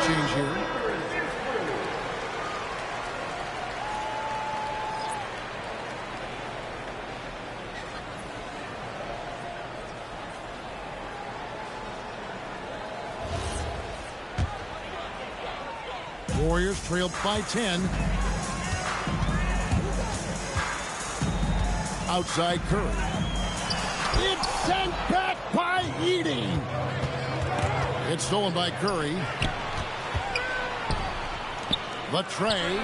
change here. Warriors trailed by 10. Outside Curry. It's sent back by Edey. It's stolen by Curry. Latrey.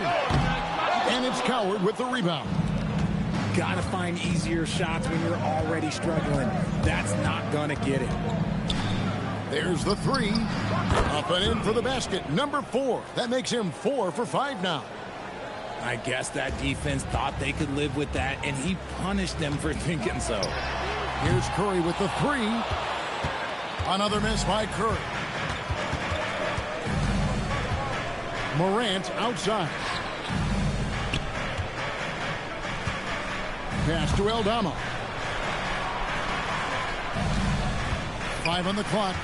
And it's Coward with the rebound. Gotta find easier shots when you're already struggling. That's not gonna get it. There's the three. Up and in for the basket. Number 4. That makes him 4 for 5 now. I guess that defense thought they could live with that, and he punished them for thinking so. Here's Curry with the 3. Another miss by Curry. Morant outside. Pass to Aldama. 5 on the clock.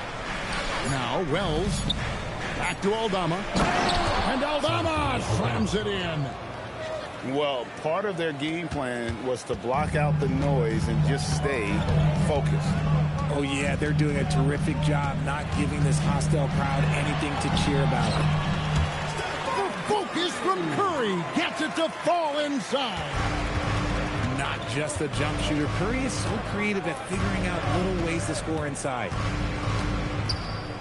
Now Wells. Back to Aldama. And Aldama slams it in. Well, part of their game plan was to block out the noise and just stay focused. Oh, yeah, they're doing a terrific job not giving this hostile crowd anything to cheer about. The focus from Curry gets it to fall inside. Not just a jump shooter. Curry is so creative at figuring out little ways to score inside.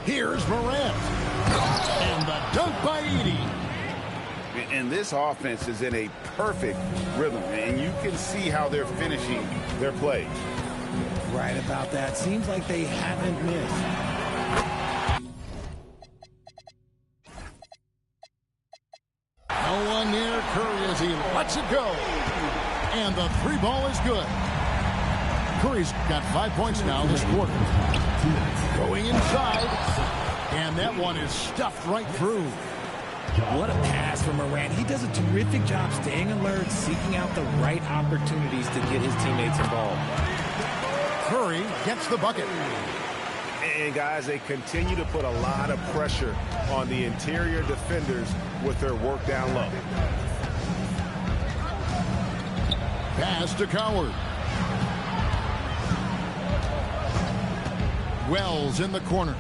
Here's Morant. And the dunk by Edey. And this offense is in a perfect rhythm, and you can see how they're finishing their plays. Right about that. Seems like they haven't missed. No one near Curry as he lets it go. And the 3 ball is good. Curry's got 5 points now this quarter. Going inside. And that one is stuffed right through. What a pass from Morant. He does a terrific job staying alert, seeking out the right opportunities to get his teammates involved. Curry gets the bucket. And, guys, they continue to put a lot of pressure on the interior defenders with their work down low. Pass to Coward. Wells in the corner.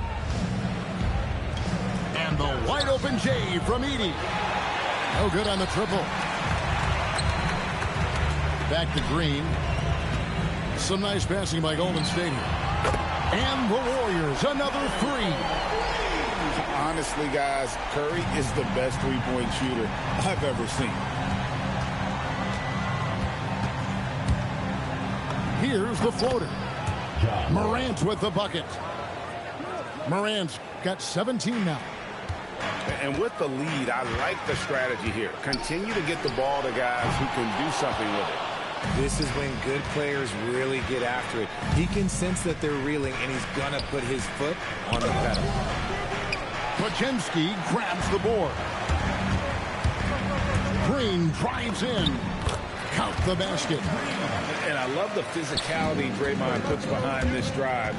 And the wide open J from Edey. No good on the triple. Back to Green. Some nice passing by Golden State here. And the Warriors, another 3. Honestly, guys, Curry is the best three-point shooter I've ever seen. Here's the floater. Morant with the bucket. Morant's got 17 now. And with the lead, I like the strategy here. Continue to get the ball to guys who can do something with it. This is when good players really get after it. He can sense that they're reeling, and he's going to put his foot on the pedal. Podziemski grabs the board. Green drives in. Count the basket. And I love the physicality Draymond puts behind this drive.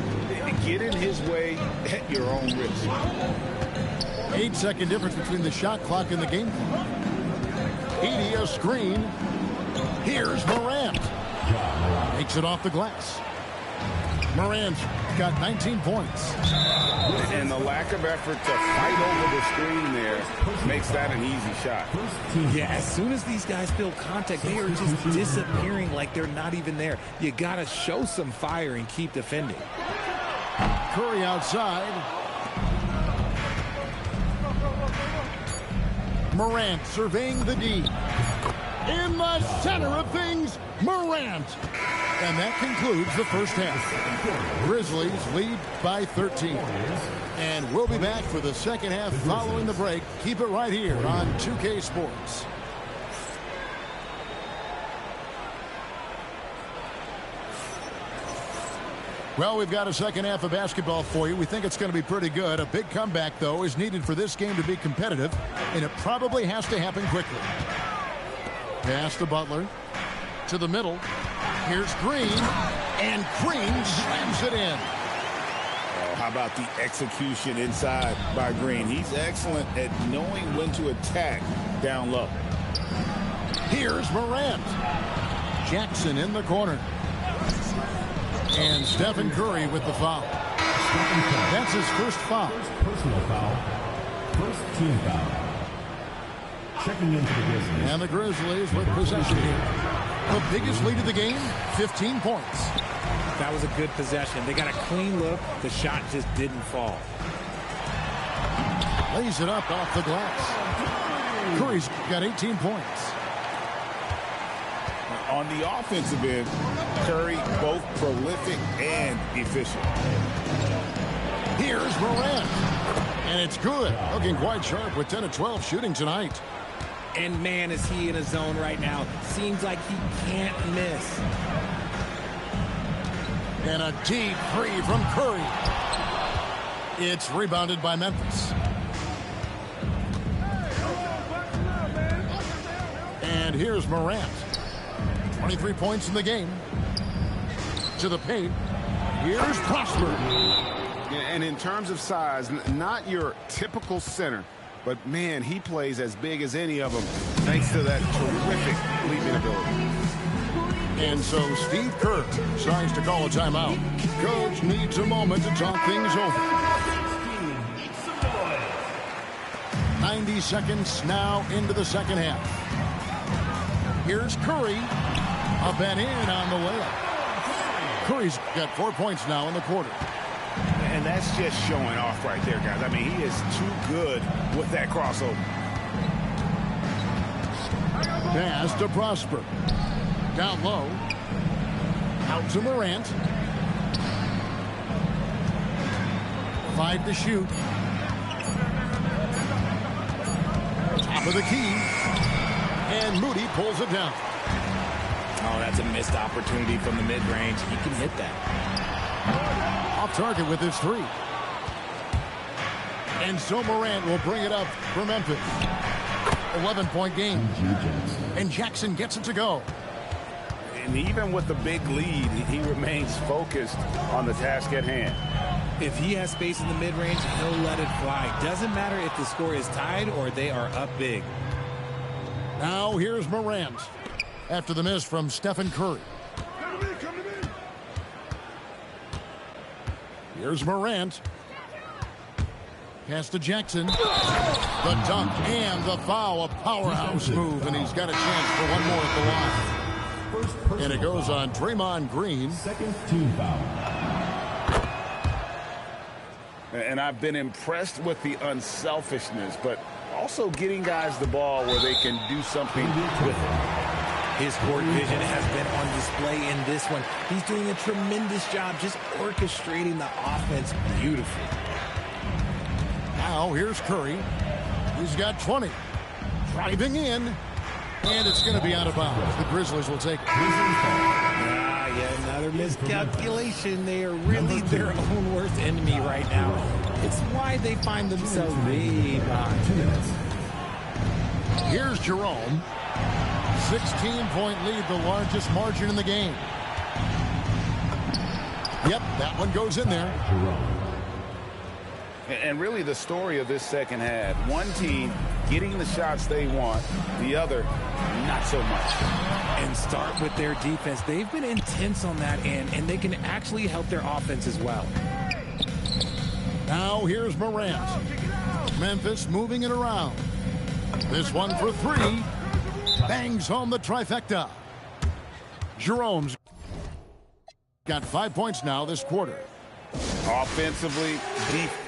Get in his way at your own risk. 8-second difference between the shot clock and the game clock. Edey a screen. Here's Morant. Takes it off the glass. Morant's got 19 points. And the lack of effort to fight over the screen there makes that an easy shot. Yeah, as soon as these guys feel contact, they are just disappearing like they're not even there. You got to show some fire and keep defending. Curry outside. Morant surveying the D. In the center of things, Morant. And that concludes the first half. Grizzlies lead by 13. And we'll be back for the second half following the break. Keep it right here on 2K Sports. Well, we've got a second half of basketball for you. We think it's going to be pretty good. A big comeback, though, is needed for this game to be competitive, and it probably has to happen quickly. Pass to Butler. To the middle. Here's Green. And Green slams it in. Oh, how about the execution inside by Green? He's excellent at knowing when to attack down low. Here's Morant. Jackson in the corner. And Stephen Curry with the foul. That's his first foul. Personal foul. First team foul. Checking into the Grizzlies. And the Grizzlies with possession here. The biggest lead of the game, 15 points. That was a good possession. They got a clean look. The shot just didn't fall. Lays it up off the glass. Curry's got 18 points. On the offensive end, Curry both prolific and efficient. Here's Morant. And it's good. Looking quite sharp with 10 of 12 shooting tonight. And man, is he in a zone right now. Seems like he can't miss. And a deep three from Curry. It's rebounded by Memphis. And here's Morant. 23 points in the game. To the paint. Here's Prosper. And in terms of size, not your typical center, but man, he plays as big as any of them thanks to that terrific leaping ability. And so Steve Kerr decides to call a timeout. Coach needs a moment to talk things over. 90 seconds now into the second half. Here's Curry. Up and in on the layup. Curry's got 4 points now in the quarter. And that's just showing off right there, guys. I mean, he is too good with that crossover. Pass to Prosper. Down low. Out to Morant. 5 to shoot. Top of the key. And Moody pulls it down. Oh, that's a missed opportunity from the mid-range. He can hit that. Off target with his three. And so Morant will bring it up for Memphis. 11-point game. And Jackson gets it to go. And even with the big lead, he remains focused on the task at hand. If he has space in the mid-range, he'll let it fly. Doesn't matter if the score is tied or they are up big. Now here's Morant. After the miss from Stephen Curry. Here's Morant. Pass to Jackson. The dunk and the foul. A powerhouse move, and he's got a chance for one more at the line. And it goes on Draymond Green. Second team foul. And I've been impressed with the unselfishness, but also getting guys the ball where they can do something with it. His court vision has been on display in this one. He's doing a tremendous job just orchestrating the offense beautifully. Now here's Curry. He's got 20. Driving in. And it's going to be out of bounds. The Grizzlies will take it. Yeah, another miscalculation. They are really their own worst enemy right now. It's why they find themselves way behind. Here's Jerome. 16-point lead, the largest margin in the game. Yep, that one goes in there. And really the story of this second half, one team getting the shots they want, the other not so much. And start with their defense. They've been intense on that end, and they can actually help their offense as well. Now here's Morant. Memphis moving it around. This one for three. Bangs home the trifecta. Jerome's got 5 points now this quarter. Offensively, defensively.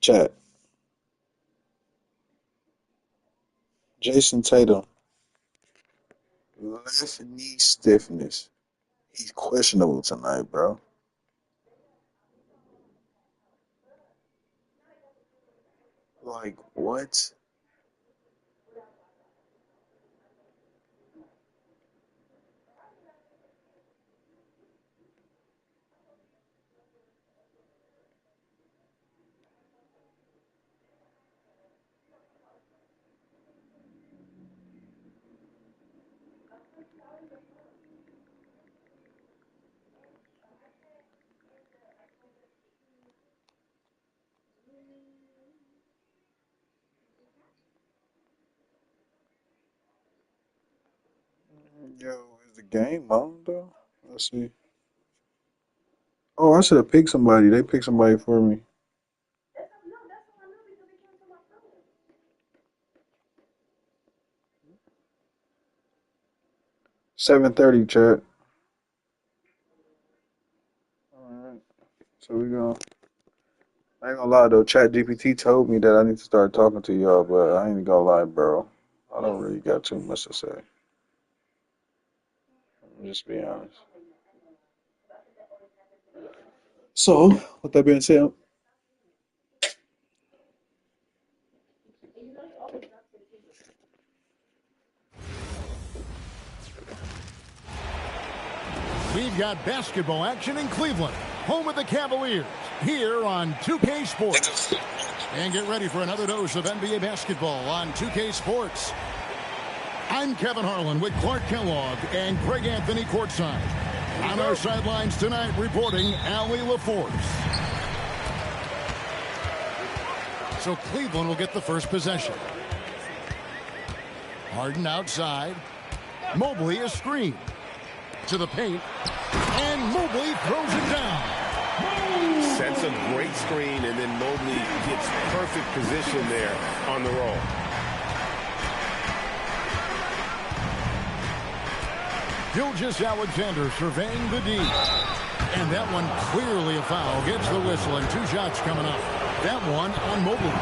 Chat. Jason Tatum, left knee stiffness. He's questionable tonight, bro. Like, what? Yo, is the game on, though? Let's see. Oh, I should have picked somebody. They picked somebody for me. 7:30, chat. Alright. So we gonna I ain't gonna lie though, Chat GPT told me that I need to start talking to y'all, but I ain't gonna lie, bro. I don't really got too much to say. I'm just be honest. So, with that being said, We've got basketball action in Cleveland, home of the Cavaliers, here on 2K Sports. And get ready for another dose of NBA basketball on 2K Sports. I'm Kevin Harlan with Clark Kellogg and Craig Anthony courtside. On our sidelines tonight, reporting Allie LaForce. So Cleveland will get the first possession. Harden outside. Mobley a screen. To the paint. And Mobley throws it down. Sets a great screen, and then Mobley gets perfect position there on the roll. Gilgeous-Alexander surveying the D. And that one clearly a foul. Gets the whistle, and 2 shots coming up. That one on Mobley.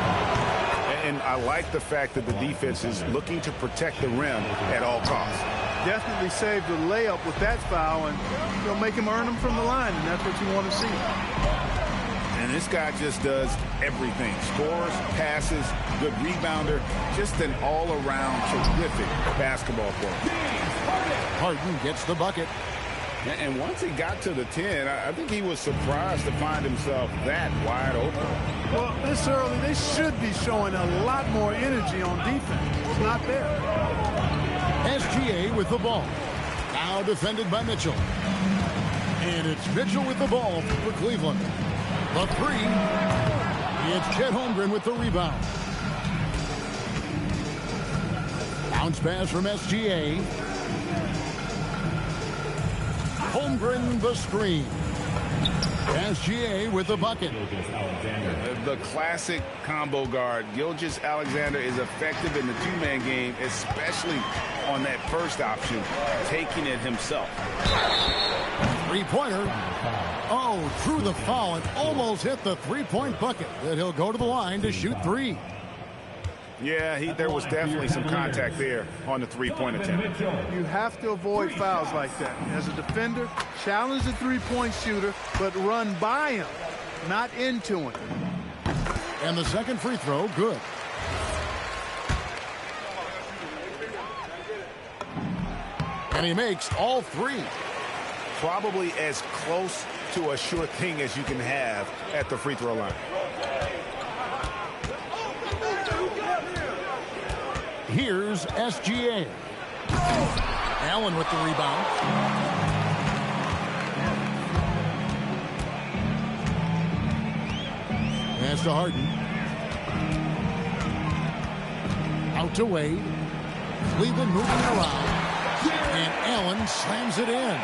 And I like the fact that the defense is looking to protect the rim at all costs. Definitely saved the layup with that foul, and you'll make him earn them from the line, and that's what you want to see. And this guy just does everything. Scores, passes, good rebounder, just an all-around terrific basketball player. Harden gets the bucket. And once he got to the 10, I think he was surprised to find himself that wide open. Well, this early, they should be showing a lot more energy on defense. It's not there. SGA with the ball. Now defended by Mitchell. And it's Mitchell with the ball for Cleveland. The 3. It's Chet Holmgren with the rebound. Bounce pass from SGA. Holmgren the screen. SGA with the bucket. The classic combo guard. Gilgeous-Alexander is effective in the two-man game, especially on that first option, taking it himself. Three-pointer. Oh, through the foul and almost hit the three-point bucket. That he'll go to the line to shoot 3. Yeah, there was definitely some contact there on the three-point attempt. You have to avoid fouls like that. As a defender, challenge the three-point shooter, but run by him, not into him. And the second free throw, good. And he makes all 3. Probably as close to a sure thing as you can have at the free throw line. Here's SGA. Allen with the rebound. Pass to Harden. Out to Wade. Cleveland moving around. And Allen slams it in.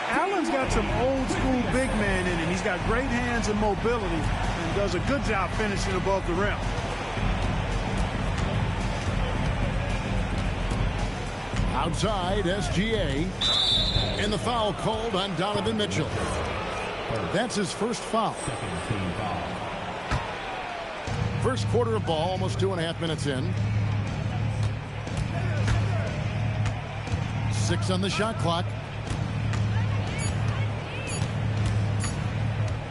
Allen's got some old-school big man in him. He's got great hands and mobility and does a good job finishing above the rim. Outside, SGA. And the foul called on Donovan Mitchell. That's his first foul. First quarter of ball, almost 2.5 minutes in. 6 on the shot clock.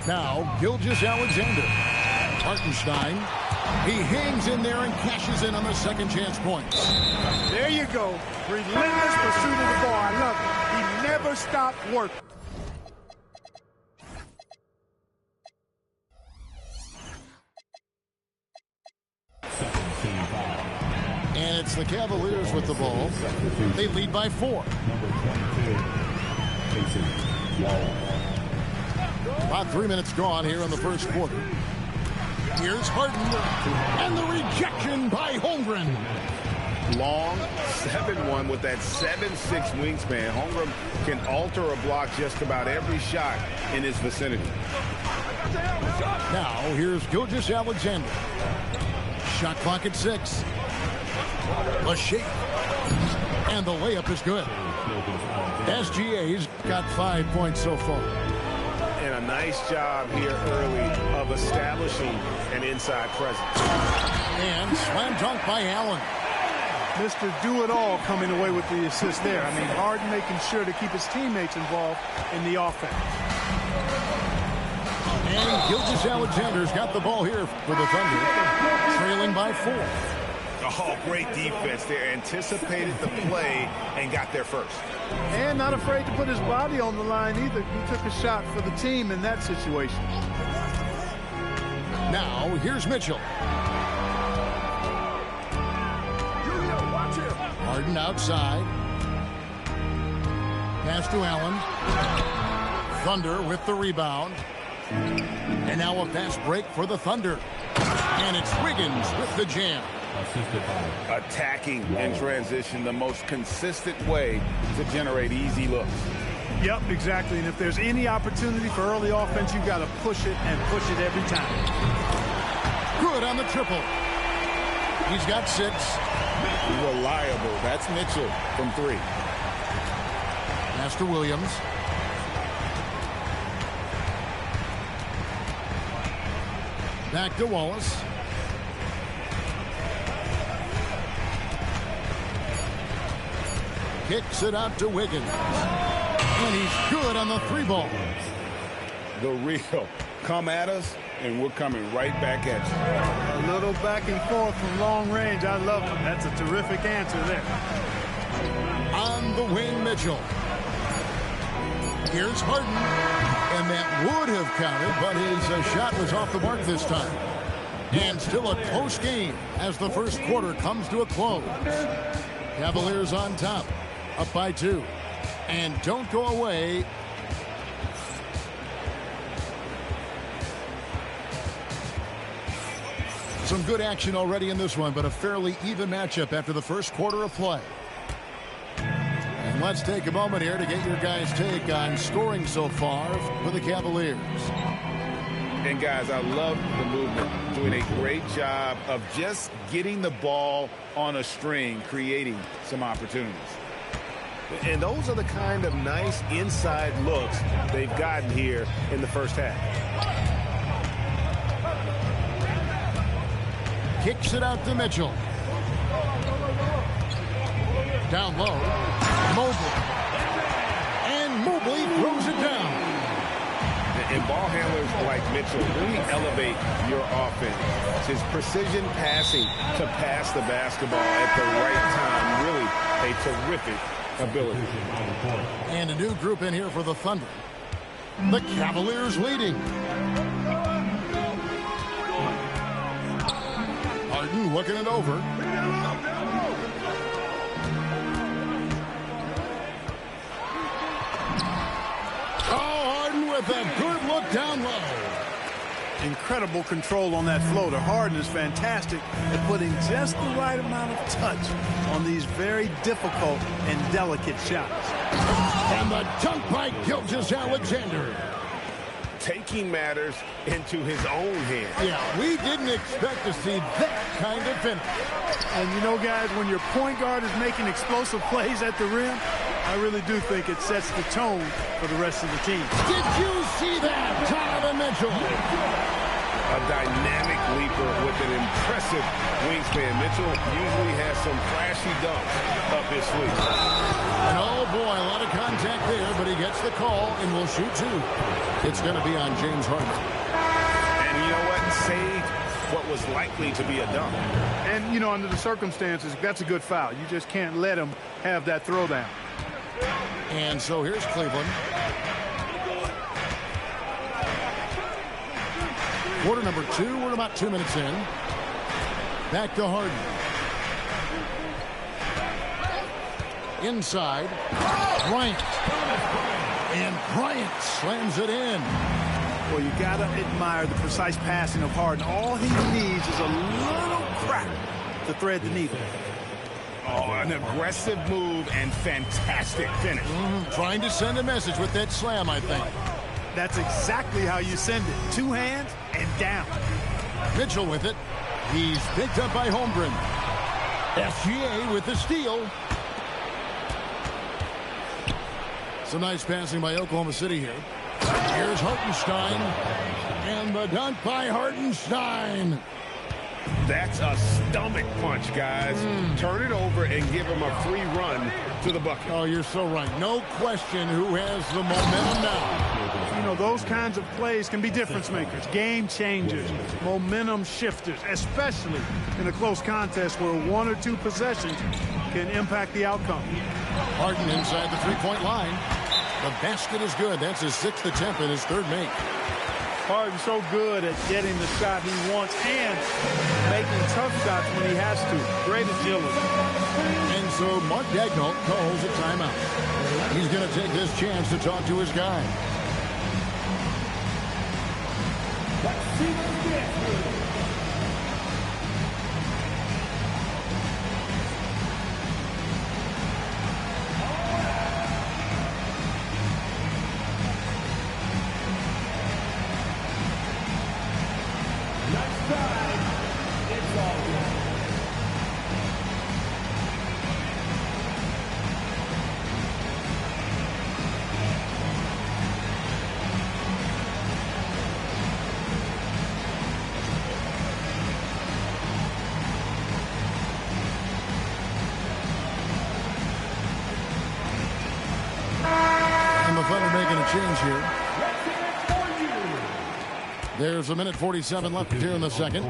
Now, Gilgeous-Alexander. Hartenstein. He hangs in there and cashes in on the second chance points. There you go. Relentless pursuit of the ball. I love it. He never stopped working. And it's the Cavaliers with the ball. They lead by 4. About 3 minutes gone here in the first quarter. Here's Harden, and the rejection by Holmgren. Long 7-1 with that 7'6" wingspan. Holmgren can alter a block just about every shot in his vicinity. Now, here's Gilgeous-Alexander. Shot clock at 6. A shake. And the layup is good. SGA's got 5 points so far. And a nice job here early of establishing an inside presence. And slam dunk by Allen. Mr. Do-It-All coming away with the assist there. I mean, Harden making sure to keep his teammates involved in the offense. And Gilgeous-Alexander's got the ball here for the Thunder, trailing by 4. Oh, great defense there. Anticipated the play and got there first. And not afraid to put his body on the line either. He took a shot for the team in that situation. Now, here's Mitchell. Harden outside. Pass to Allen. Thunder with the rebound. And now a fast break for the Thunder. And it's Wiggins with the jam. Attacking in transition, the most consistent way to generate easy looks. Yep, exactly. And if there's any opportunity for early offense, you've got to push it and push it every time. Good on the triple. He's got 6. Reliable. That's Mitchell from 3. Master Williams. Back to Wallace. Kicks it out to Wiggins. And he's good on the 3 ball. The real. Come at us, and we're coming right back at you. A little back and forth from long range. I love it. That's a terrific answer there. On the wing, Mitchell. Here's Harden. And that would have counted, but his shot was off the mark this time. And still a close game as the first quarter comes to a close. Cavaliers on top, up by 2. And don't go away. Some good action already in this one, but a fairly even matchup after the first quarter of play. And let's take a moment here to get your guys' take on scoring so far for the Cavaliers. And guys, I love the movement, doing a great job of just getting the ball on a string, creating some opportunities. And those are the kind of nice inside looks they've gotten here in the first half. Kicks it out to Mitchell. Down low. Mobley. And Mobley throws it down. And ball handlers like Mitchell really elevate your offense. His precision passing to pass the basketball at the right time. Really a terrific ability. And a new group in here for the Thunder. The Cavaliers leading. Harden looking it over. With a good look down low. Incredible control on that floater. Harden is fantastic at putting just the right amount of touch on these very difficult and delicate shots. And the dunk by Gilgeous-Alexander. Taking matters into his own hands. Yeah, we didn't expect to see that kind of finish. And you know, guys, when your point guard is making explosive plays at the rim, I really do think it sets the tone for the rest of the team. Did you see that, Donovan Mitchell? A dynamic leaper with an impressive wingspan. Mitchell usually has some flashy dunks up his sleeve. And oh boy, a lot of contact there, but he gets the call and will shoot two. It's going to be on James Harden. And you know what? Saved what was likely to be a dunk. And, you know, under the circumstances, that's a good foul. You just can't let him have that throwdown. And so here's Cleveland. Quarter number 2. We're about 2 minutes in. Back to Harden. Inside. Bryant. And Bryant slams it in. Well, you got to admire the precise passing of Harden. All he needs is a little crack to thread the needle. Oh, an aggressive move and fantastic finish. Trying to send a message with that slam, I think. That's exactly how you send it. 2 hands and down. Mitchell with it. He's picked up by Holmgren. SGA with the steal. Some nice passing by Oklahoma City here. Here's Hartenstein. And the dunk by Hartenstein. That's a stomach punch, guys. Turn it over and give him a free run to the bucket. Oh, you're so right. No question who has the momentum now. You know, those kinds of plays can be difference makers, game changers, momentum shifters, especially in a close contest where 1 or 2 possessions can impact the outcome. Harden inside the three-point line. The basket is good. That's his 6th attempt and his 3rd make. Harden's so good at getting the shot he wants and making tough shots when he has to. Great agility. And so Mark Daigneault calls a timeout. He's going to take this chance to talk to his guy. Change here. There's 1:47 left here in the second.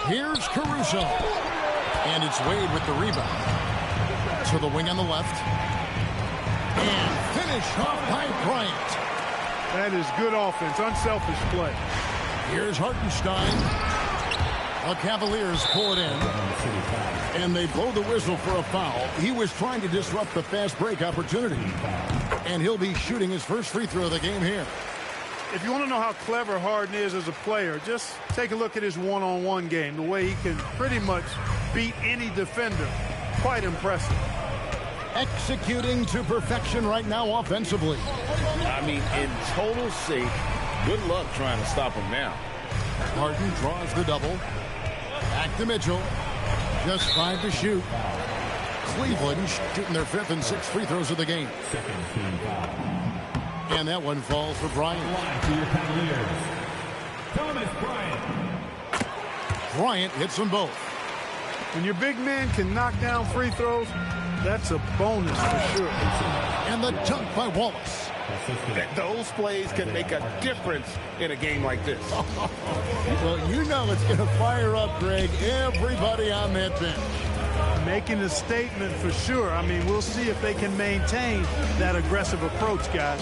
Here's Caruso. And it's Wade with the rebound. To the wing on the left. And finished off by Bryant. That is good offense, unselfish play. Here's Hartenstein. The Cavaliers pull it in, and they blow the whistle for a foul. He was trying to disrupt the fast break opportunity, and he'll be shooting his first free throw of the game here. If you want to know how clever Harden is as a player, just take a look at his one-on-one game, the way he can pretty much beat any defender. Quite impressive. Executing to perfection right now offensively. I mean, in total sync. Good luck trying to stop him now. Harden draws the double. Back to Mitchell. Just 5 to shoot. Cleveland shooting their 5th and 6th free throws of the game. And that one falls for Bryant. Bryant hits them both. When your big man can knock down free throws, that's a bonus for sure. And the dunk by Wallace. Those plays can make a difference in a game like this. Well, you know it's going to fire up, Greg, everybody on that bench. Making a statement for sure. I mean, we'll see if they can maintain that aggressive approach, guys.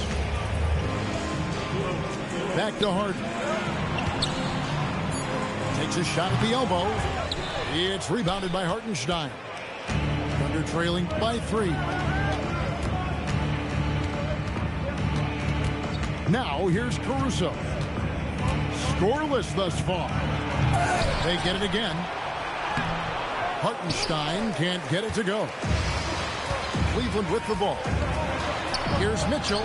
Back to Harden. Takes a shot at the elbow. It's rebounded by Hartenstein. Thunder trailing by 3. Now, here's Caruso. Scoreless thus far. They get it again. Hartenstein can't get it to go. Cleveland with the ball. Here's Mitchell.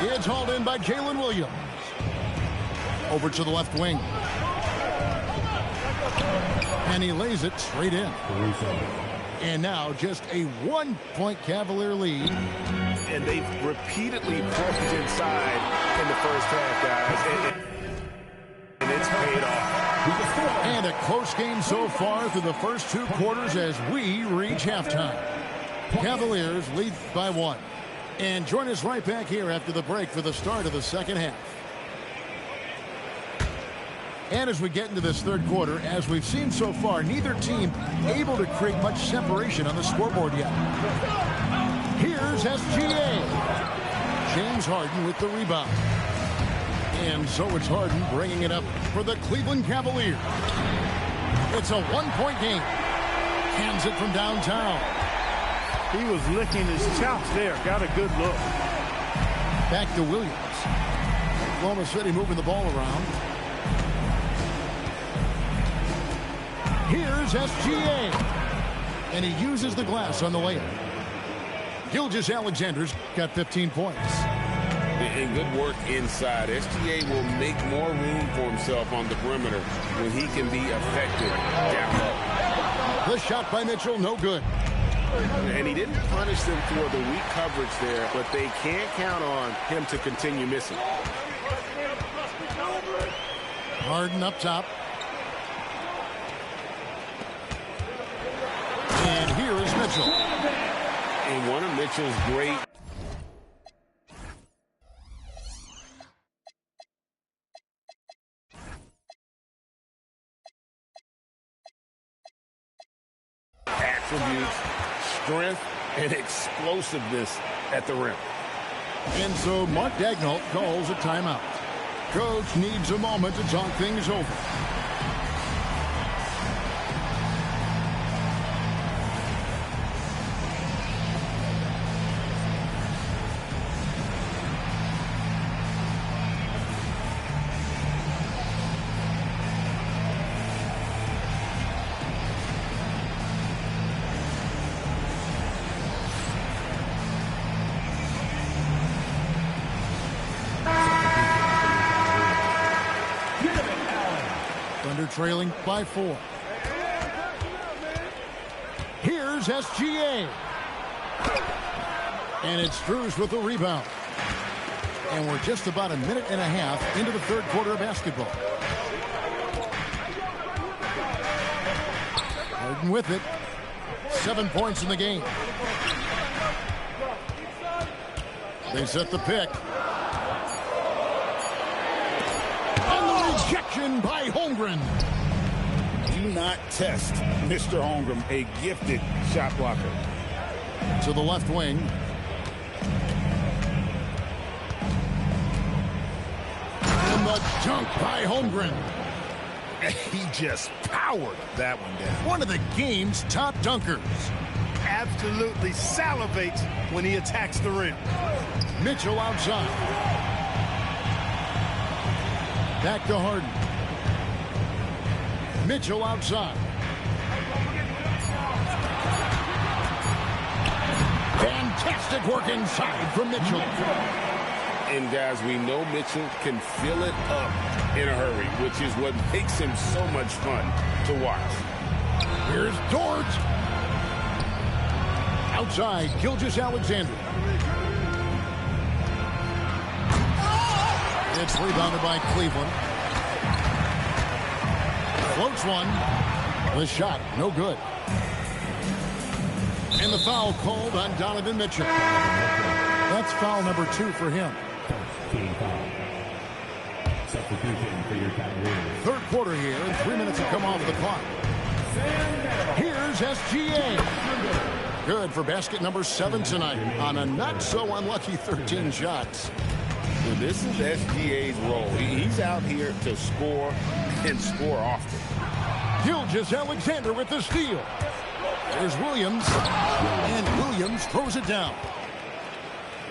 It's hauled in by Jalen Williams. Over to the left wing. And he lays it straight in. And now just a 1-point Cavalier lead and they've repeatedly pressed inside in the first half, guys. And it's paid off. And a close game so far through the first 2 quarters as we reach halftime. Cavaliers lead by 1. And join us right back here after the break for the start of the second half. And as we get into this third quarter, as we've seen so far, neither team able to create much separation on the scoreboard yet. Here's SGA. James Harden with the rebound. And so it's Harden bringing it up for the Cleveland Cavaliers. It's a 1-point game. Hands it from downtown. He was licking his chops there. Got a good look. Back to Williams. Oklahoma City moving the ball around. Here's SGA. And he uses the glass on the layup. Gilgeous-Alexander's got 15 points. And good work inside. SGA will make more room for himself on the perimeter when he can be effective down low. The shot by Mitchell, no good. And he didn't punish them for the weak coverage there, but they can't count on him to continue missing. Harden up top. And here is Mitchell. And one of Mitchell's great attributes, strength, and explosiveness at the rim. And so Mark Daigneault calls a timeout. Coach needs a moment to talk things over. Trailing by 4. Here's SGA. And it's Strus with the rebound. And we're just about a minute and a half into the third quarter of basketball. Harden with it. 7 points in the game. They set the pick. Rejection by Holmgren. Do not test Mr. Holmgren, a gifted shot blocker. To the left wing. And the dunk by Holmgren. He just powered that one down. One of the game's top dunkers. Absolutely salivates when he attacks the rim. Mitchell outside. Back to Harden. Mitchell outside. Fantastic work inside from Mitchell. And guys, we know Mitchell can fill it up in a hurry, which is what makes him so much fun to watch. Here's Dort. Outside, Gilgeous-Alexander. It's rebounded by Cleveland. Floats one. The shot, no good. And the foul called on Donovan Mitchell. That's foul number 2 for him. Team foul. Substitution for your Cavaliers. Third quarter here, and 3 minutes have come off the clock. Here's SGA. Good for basket number 7 tonight on a not-so-unlucky 13 shots. So this is SGA's role. He's out here to score and score often. Gilgeous-Alexander with the steal. There's Williams. And Williams throws it down.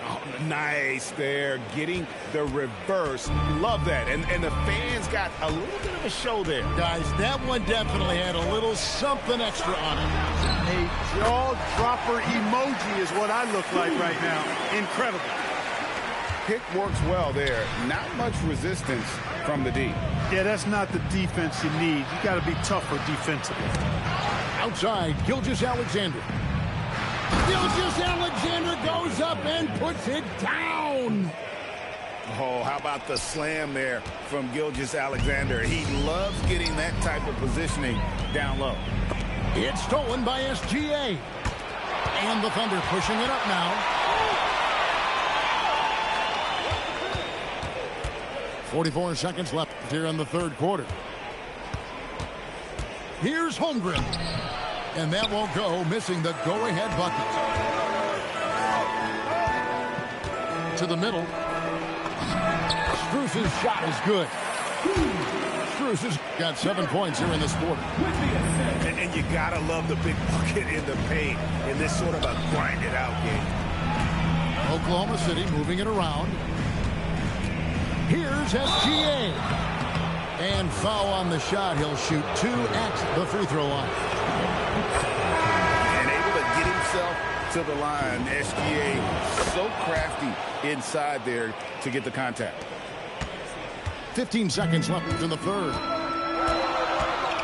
Oh, nice there, getting the reverse. Love that. And the fans got a little bit of a show there. Guys, that one definitely had a little something extra on it. A jaw-dropper emoji is what I look like right now. Incredible. Pick works well there. Not much resistance from the D. Yeah, that's not the defense you need. You got to be tougher defensively. Outside, Gilgeous-Alexander. Gilgeous Alexander goes up and puts it down. Oh, how about the slam there from Gilgeous Alexander? He loves getting that type of positioning down low. It's stolen by SGA. And the Thunder pushing it up now. 44 seconds left here in the third quarter. Here's Holmgren. And that won't go, missing the go-ahead bucket. To the middle. Strus's shot is good. Strus has got 7 points here in this quarter. And you gotta love the big bucket in the paint in this sort of a grind-it-out game. Oklahoma City moving it around. Here's SGA. And foul on the shot. He'll shoot 2 at the free throw line. And able to get himself to the line. SGA so crafty inside there to get the contact. 15 seconds left in the third.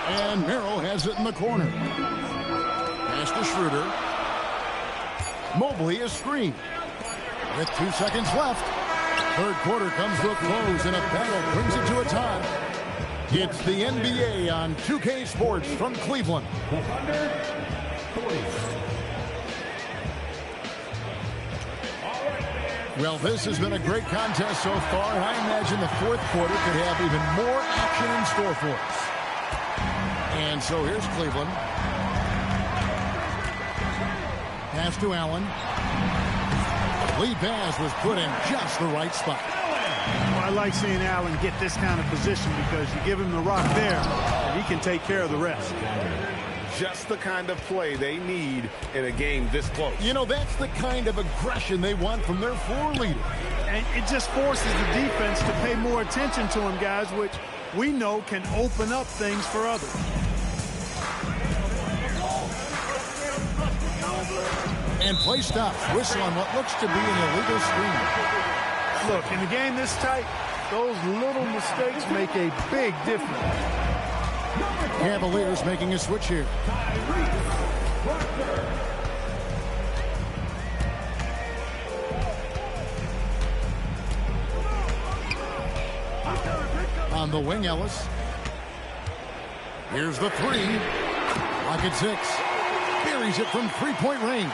And Merrill has it in the corner. Pass to Schroeder. Mobley is screened. With 2 seconds left. Third quarter comes to a close, and a battle brings it to a tie. It's the NBA on 2K Sports from Cleveland. Well, this has been a great contest so far, and I imagine the fourth quarter could have even more action in store for us. And so here's Cleveland. Pass to Allen. Lead pass was put in just the right spot. Well, I like seeing Allen get this kind of position because you give him the rock there, and he can take care of the rest. Just the kind of play they need in a game this close. You know, that's the kind of aggression they want from their floor leader. And it just forces the defense to pay more attention to him, guys, which we know can open up things for others. And play stops. Whistle on what looks to be an illegal screen. Look, in a game this tight, those little mistakes make a big difference. Cavaliers making a switch here. On the wing, Ellis. Here's the three. Lock at 6. Buries it from three-point range.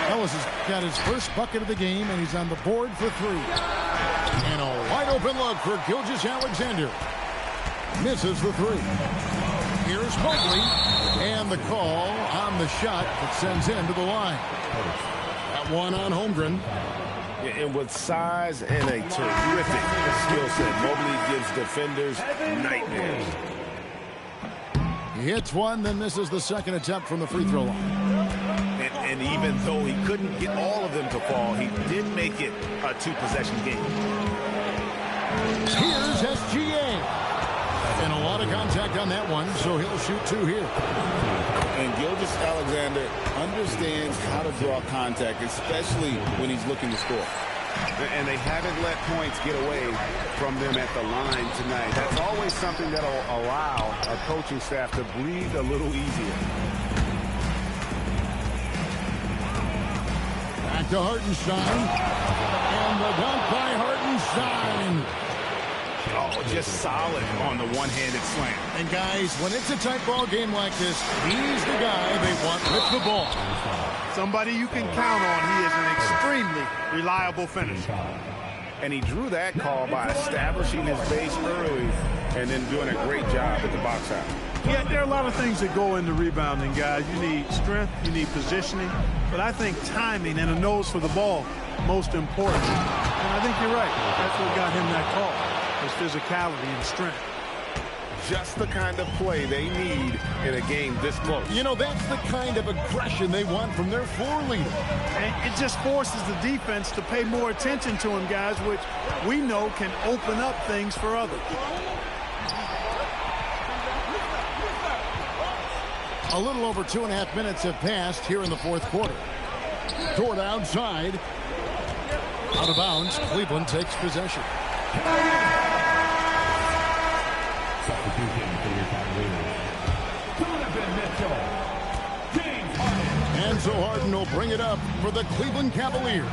Ellis has got his first bucket of the game, and he's on the board for 3. And a wide-open look for Gilgeous Alexander. Misses the 3. Here's Mobley, and the call on the shot that sends him to the line. That one on Holmgren. And with size and a terrific skill set, Mobley gives defenders nightmares. He hits one, then misses the second attempt from the free throw line. And even though he couldn't get all of them to fall, he did make it a 2-possession game. Here's SGA. And a lot of contact on that one, so he'll shoot 2 here. And Gilgeous Alexander understands how to draw contact, especially when he's looking to score. And they haven't let points get away from them at the line tonight. That's always something that will allow a coaching staff to breathe a little easier. Back to Hartenstein. And the dunk by Hartenstein. Oh, just solid on the one-handed slam. And guys, when it's a tight ball game like this, he's the guy they want with the ball. Somebody you can count on. He is an extremely reliable finisher. And he drew that call by establishing his base early and then doing a great job at the box out. Yeah, there are a lot of things that go into rebounding, guys. You need strength, you need positioning, but I think timing and a nose for the ball most important. And I think you're right. That's what got him that call. His physicality and strength. Just the kind of play they need in a game this close. You know, that's the kind of aggression they want from their floor leader. And it just forces the defense to pay more attention to him, guys, which we know can open up things for others. A little over 2.5 minutes have passed here in the fourth quarter. Toward outside. Out of bounds. Cleveland takes possession. Substitution for your Cavaliers. Donovan Mitchell. James Harden. And Alonzo Harden will bring it up for the Cleveland Cavaliers.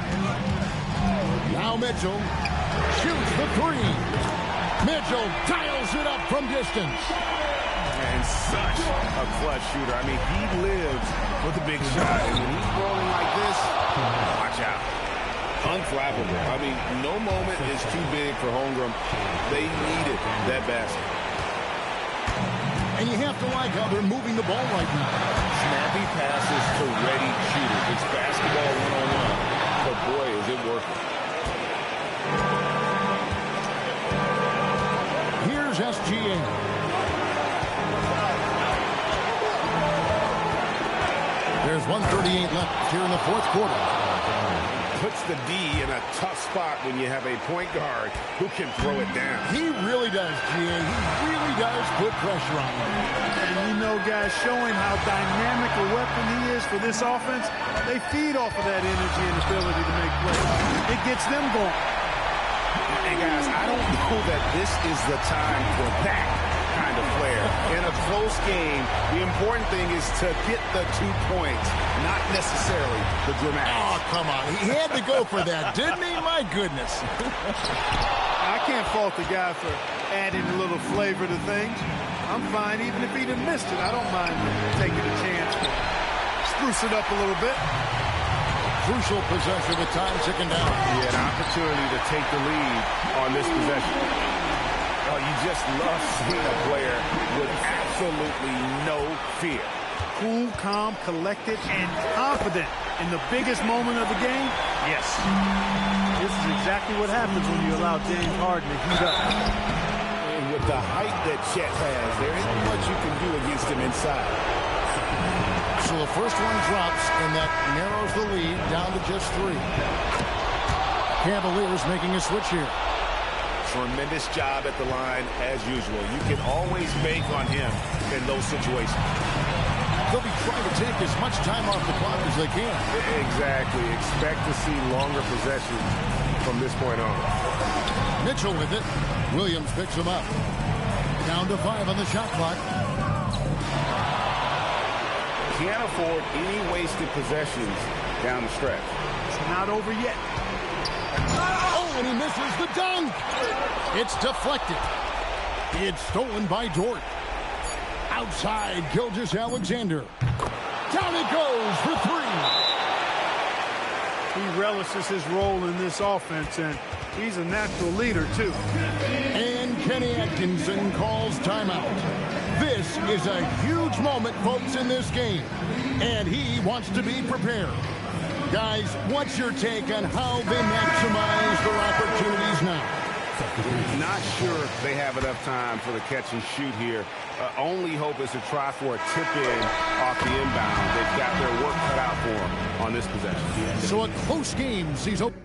Now Mitchell shoots the three. Mitchell dials it up from distance. And such a clutch shooter. I mean, he lives for the big shot. And when he's rolling like this, watch out. Unflappable. I mean, no moment is too big for Holmgren. They needed that basket. And you have to like how they're moving the ball right now. Snappy passes to ready shooters. It's basketball one-on-one. But boy, is it working. Here's SGA. There's 1:38 left here in the fourth quarter. Puts the D in a tough spot when you have a point guard who can throw it down. He really does, GA. He really does put pressure on him. And you know, guys, showing how dynamic a weapon he is for this offense, they feed off of that energy and ability to make plays. It gets them going. And guys, I don't know that this is the time for that kind of flair. In a close game, the important thing is to get the 2 points, not necessarily the dramatics. Oh, come on. He had to go for that, didn't he? My goodness. I can't fault the guy for adding a little flavor to things. I'm fine even if he'd have missed it. I don't mind taking a chance to spruce it up a little bit. Crucial possession with time ticking down. He had an opportunity to take the lead on this possession. Oh, you just love seeing a player with absolutely no fear. Cool, calm, collected, and confident in the biggest moment of the game. Yes. This is exactly what happens when you allow James Harden to heat up. And with the height that Chet has, there isn't much you can do against him inside. So the first one drops, and that narrows the lead down to just 3. Cavaliers making a switch here. Tremendous job at the line, as usual. You can always bank on him in those situations. They'll be trying to take as much time off the clock as they can. Exactly. Expect to see longer possessions from this point on. Mitchell with it. Williams picks him up. Down to 5 on the shot clock. Can't afford any wasted possessions down the stretch. It's not over yet. Oh, and he misses the dunk. It's deflected. It's stolen by Dort. Outside, Gilgeous-Alexander. Down it goes for 3. He relishes his role in this offense, and he's a natural leader, too. And Kenny Atkinson calls timeout. This is a huge moment, folks, in this game. And he wants to be prepared. Guys, what's your take on how they maximize their opportunities now? Not sure they have enough time for the catch and shoot here. Only hope is to try for a tip-in off the inbound. They've got their work cut out for them on this possession. So a close game sees open.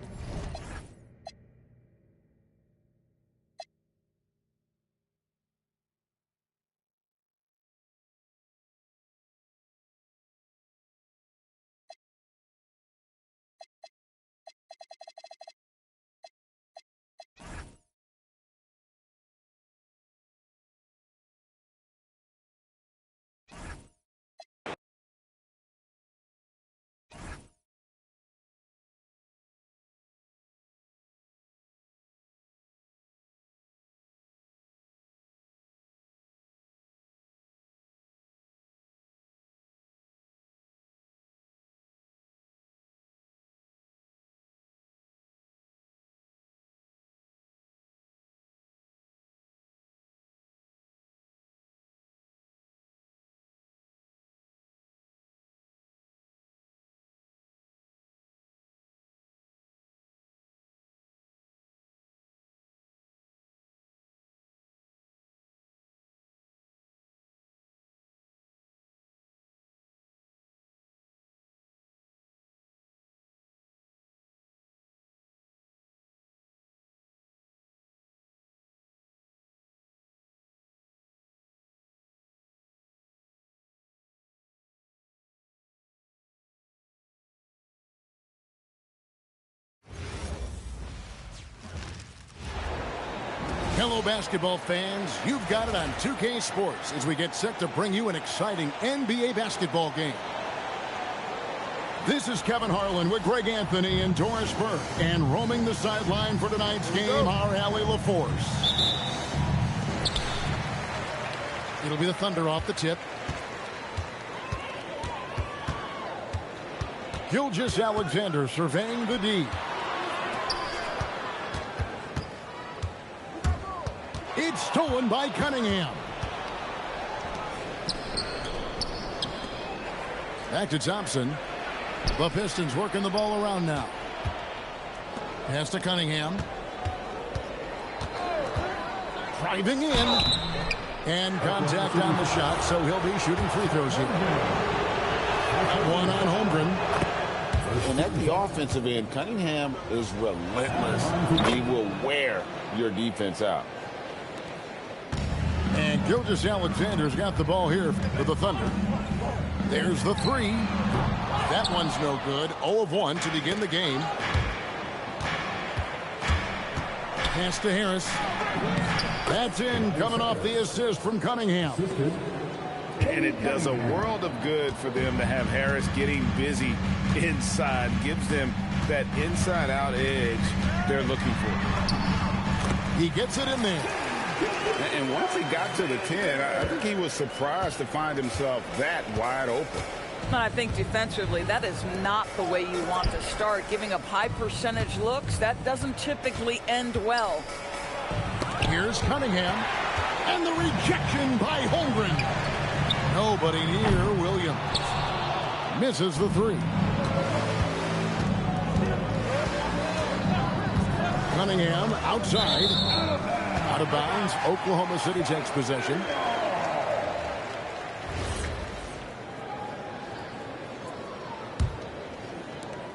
Hello, basketball fans. You've got it on 2K Sports as we get set to bring you an exciting NBA basketball game. This is Kevin Harlan with Greg Anthony and Doris Burke. And roaming the sideline for tonight's game, our Allie LaForce. It'll be the Thunder off the tip. Gilgeous Alexander surveying the D. It's stolen by Cunningham. Back to Thompson. The Pistons working the ball around now. Pass to Cunningham. Driving in. And contact on the shot, so he'll be shooting free throws here. One on Holmgren. And at the offensive end, Cunningham is relentless. He will wear your defense out. And Gilgeous Alexander's got the ball here for the Thunder. There's the three. That one's no good. 0 of 1 to begin the game. Pass to Harris. That's in, coming off the assist from Cunningham. And it does a world of good for them to have Harris getting busy inside. Gives them that inside-out edge they're looking for. He gets it in there. And once he got to the 10, I think he was surprised to find himself that wide open. I think defensively, that is not the way you want to start. Giving up high percentage looks, that doesn't typically end well. Here's Cunningham. And the rejection by Holmgren. Nobody near Williams. Misses the three. Cunningham outside. Out of bounds. Oklahoma City takes possession.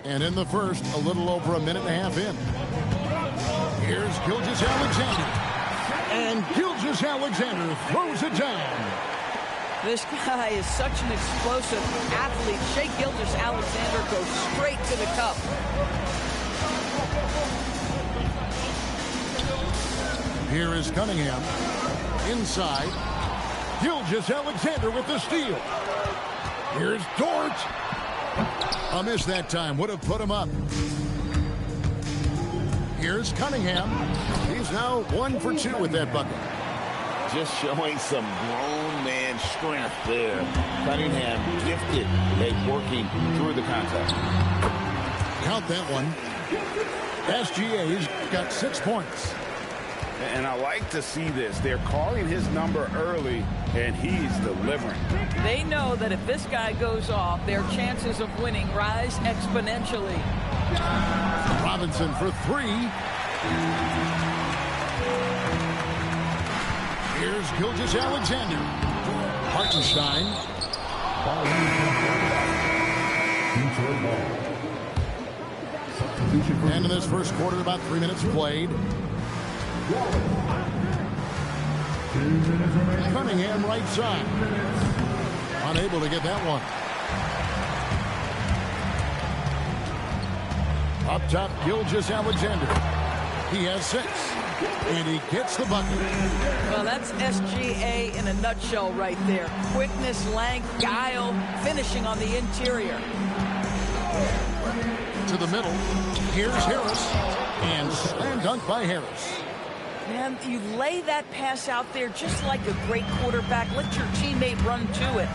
And in the first, a little over a minute and a half in. Here's Gilgeous Alexander. And Gilgeous Alexander throws it down. This guy is such an explosive athlete. Shai Gilgeous-Alexander goes straight to the cup. Here is Cunningham. Inside. Gilgeous-Alexander with the steal. Here's Dort. A miss that time. Would have put him up. Here's Cunningham. He's now 1 for 2 with that bucket. Just showing some grown man strength there. Cunningham gifted at working through the contact. Count that one. SGA's got 6 points. And I like to see this. They're calling his number early, and he's delivering. They know that if this guy goes off, their chances of winning rise exponentially. Robinson for 3. Here's Gilgeous-Alexander. Hartenstein. And in this first quarter, about 3 minutes played. Cunningham right side. Unable to get that one. Up top, Gilgeous-Alexander. He has 6. And he gets the bucket. Well, that's SGA in a nutshell right there. Quickness, length, guile, finishing on the interior. To the middle. Here's Harris. And slam dunk by Harris. Man, you lay that pass out there just like a great quarterback. Let your teammate run to it.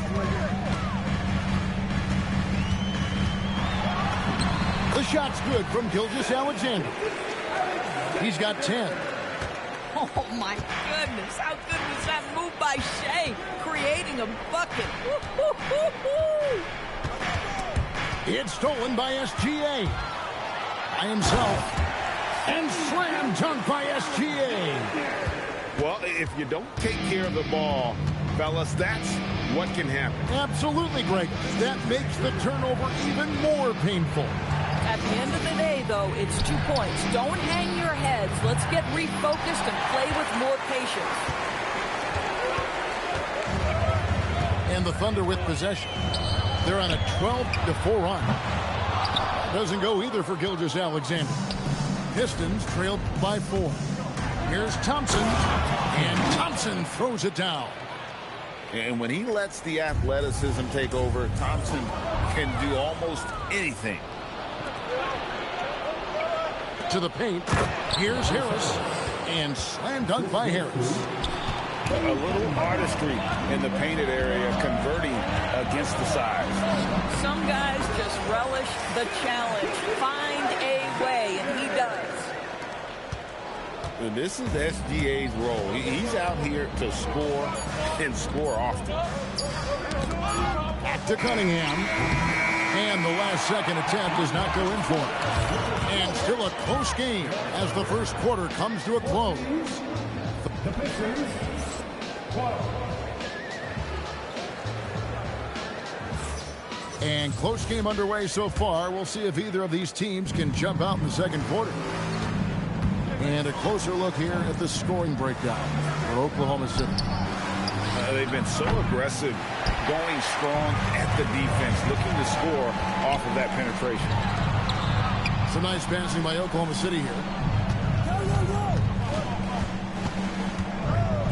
The shot's good from Gilgeous-Alexander. He's got 10. Oh, my goodness. How good was that move by Shai? Creating a bucket. It's stolen by SGA. By himself. And slam dunk by SGA. Well, if you don't take care of the ball, fellas, that's what can happen. Absolutely, Greg. That makes the turnover even more painful. At the end of the day, though, it's 2 points. Don't hang your heads. Let's get refocused and play with more patience. And the Thunder with possession. They're on a 12-4 run. Doesn't go either for Gilgeous-Alexander. Pistons trailed by 4. Here's Thompson. And Thompson throws it down. And when he lets the athleticism take over, Thompson can do almost anything. To the paint. Here's Harris. And slam dunk by Harris. A little artistry in the painted area, converting against the size. Some guys just relish the challenge. Find a way, and he does. And this is SGA's role. He's out here to score and score often. Back to Cunningham. And the last second attempt does not go in for it. And still a close game as the first quarter comes to a close. The Pacers, and close game underway so far. We'll see if either of these teams can jump out in the second quarter. And a closer look here at the scoring breakdown for Oklahoma City. They've been so aggressive, going strong at the defense, looking to score off of that penetration. Some nice passing by Oklahoma City here.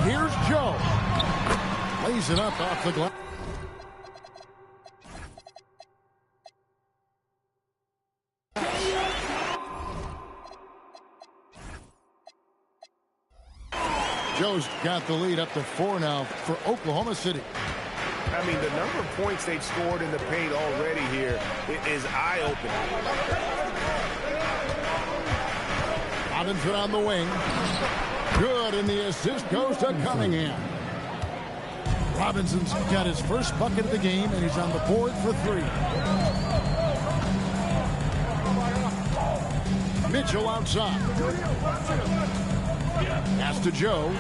Here's Joe. Lays it up off the glass. Joe's got the lead up to 4 now for Oklahoma City. I mean, the number of points they've scored in the paint already here is eye-opening. Robinson on the wing. Good, and the assist goes to Cunningham. Robinson's got his first bucket of the game, and he's on the board for 3. Mitchell outside. Pass to Joe.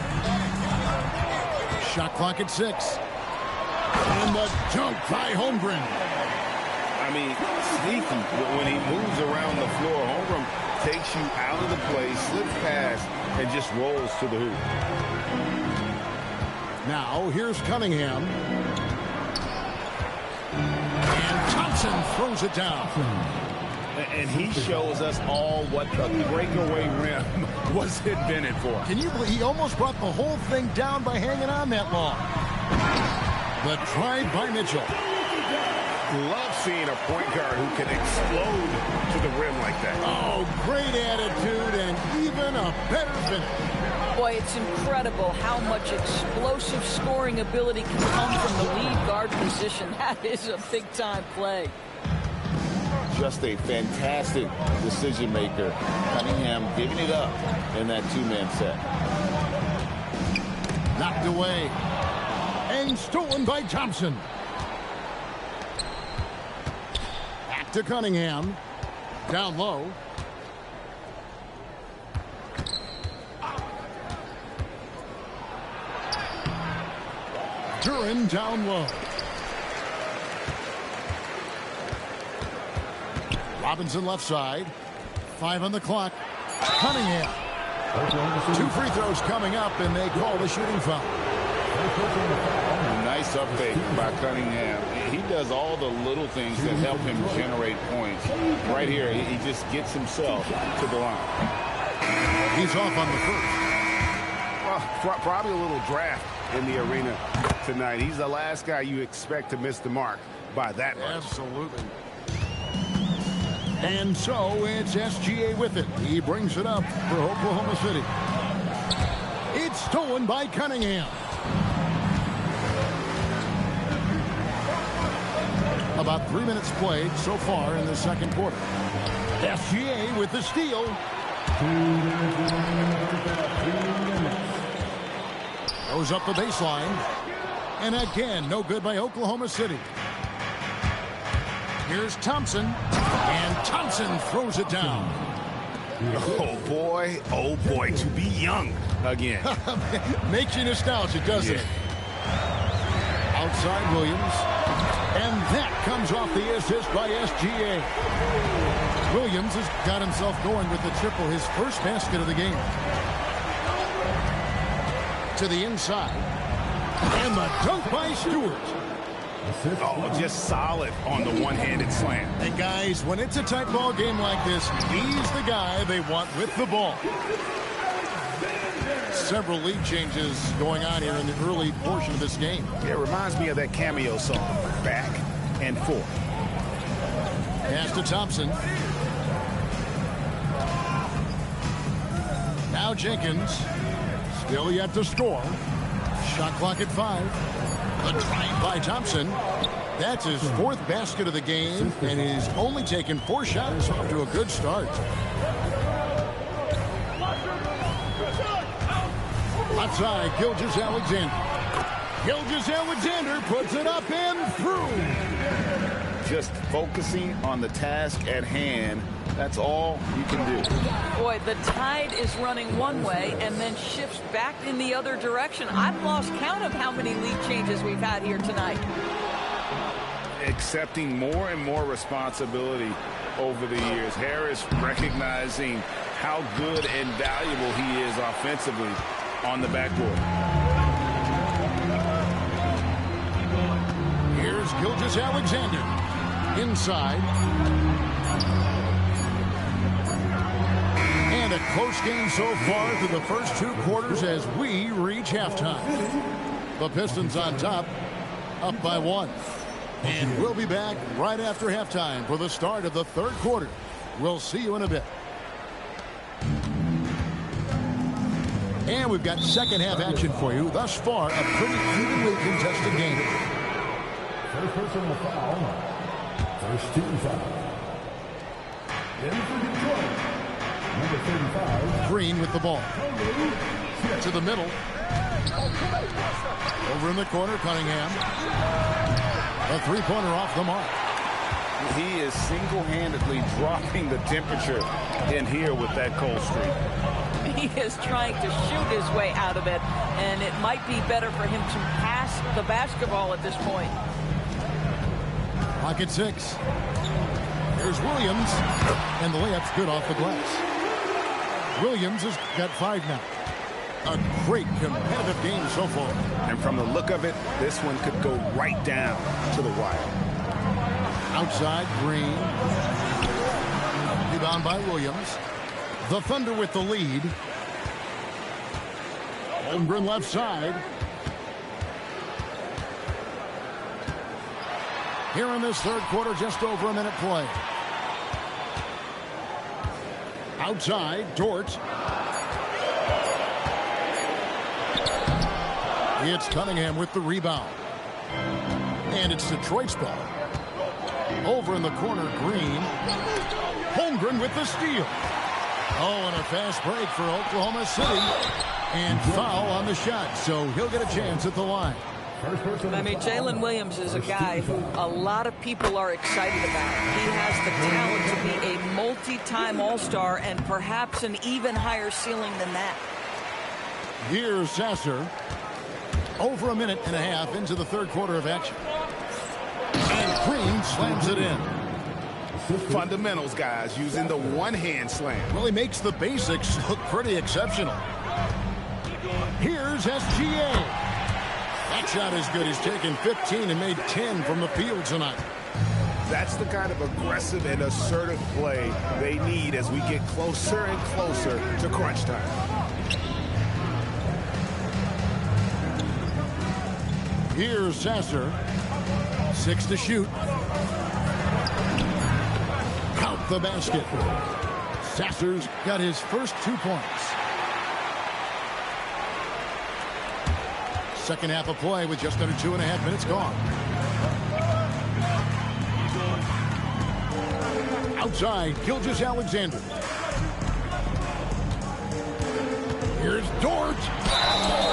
Shot clock at 6. And the dunk by Holmgren. I mean, sneaky when he moves around the floor. Holmgren takes you out of the play, slips past, and just rolls to the hoop. Now, here's Cunningham. And Thompson throws it down. And he shows us all what the breakaway rim was invented for. Can you believe he almost brought the whole thing down by hanging on that long? The drive by Mitchell. Love seeing a point guard who can explode to the rim like that. Oh, great attitude and even a better finish. Boy, it's incredible how much explosive scoring ability can come from the lead guard position. That is a big-time play. Just a fantastic decision maker. Cunningham giving it up in that two-man set. Knocked away. And stolen by Thompson. Back to Cunningham. Down low. Duran down low. Robinson left side. 5 on the clock. Cunningham. 2 free throws coming up, and they call the shooting foul. Nice update by Cunningham. He does all the little things that help him generate points. Right here, he just gets himself to the line. He's off on the first. Well, probably a little draft in the arena tonight. He's the last guy you expect to miss the mark by that much. Absolutely. And so it's SGA with it. He brings it up for Oklahoma City. It's stolen by Cunningham. About 3 minutes played so far in the second quarter. SGA with the steal. Goes up the baseline. And again, no good by Oklahoma City. Here's Thompson. And Thompson throws it down. Oh, boy, to be young again. Makes you nostalgic, doesn't it? Outside Williams. And that comes off the assist by SGA. Williams has got himself going with the triple, his first basket of the game. To the inside. And the dunk by Stewart. Oh, just solid on the one-handed slam. And guys, when it's a tight ball game like this, he's the guy they want with the ball. Several lead changes going on here in the early portion of this game. It reminds me of that cameo song, Back and Forth. Pass to Thompson. Now Jenkins. Still yet to score. Shot clock at 5. The drive by Thompson. That's his 4th basket of the game, and he's only taken 4 shots. Off to a good start. Outside, Gilgeous-Alexander. Gilgeous-Alexander puts it up and through. Just focusing on the task at hand. That's all you can do. Boy, the tide is running one way and then shifts back in the other direction. I've lost count of how many lead changes we've had here tonight. Accepting more and more responsibility over the years. Harris recognizing how good and valuable he is offensively on the backboard. Here's Gilgeous-Alexander. Inside. And a close game so far through the first 2 quarters as we reach halftime. The Pistons on top, up by 1. And we'll be back right after halftime for the start of the 3rd quarter. We'll see you in a bit. And we've got second half action for you. Thus far, a pretty evenly contested game. First personal foul. First team foul. In for Detroit. Number 35. Green with the ball. To the middle. Over in the corner, Cunningham. A 3-pointer off the mark. He is single-handedly dropping the temperature in here with that cold streak. He is trying to shoot his way out of it, and it might be better for him to pass the basketball at this point. Pocket 6. Here's Williams, and the layup's good off the glass. Williams has got 5 now. A great competitive game so far. And from the look of it, this one could go right down to the wire. Outside, Green. Rebound by Williams. The Thunder with the lead. Holmgren left side. Here in this 3rd quarter, just over a minute play. Outside, Dort. It's Cunningham with the rebound. And it's Detroit's ball. Over in the corner, Green. Holmgren with the steal. Oh, and a fast break for Oklahoma City. And foul on the shot, so he'll get a chance at the line. I mean, Jalen Williams is a guy who a lot of people are excited about. He has the talent to be a multi-time All-Star and perhaps an even higher ceiling than that. Here's Sasser. Over a minute and a half into the 3rd quarter of action. And Green slams it in. Fundamentals, guys, using the one-hand slam. Really makes the basics look pretty exceptional. Here's SGA. That shot is good. He's taken 15 and made 10 from the field tonight. That's the kind of aggressive and assertive play they need as we get closer and closer to crunch time. Here's Sasser. 6 to shoot. Count the basket. Sasser's got his first 2 points. Second half of play with just under 2.5 minutes gone. Outside, Gilgeous-Alexander. Here's Dort.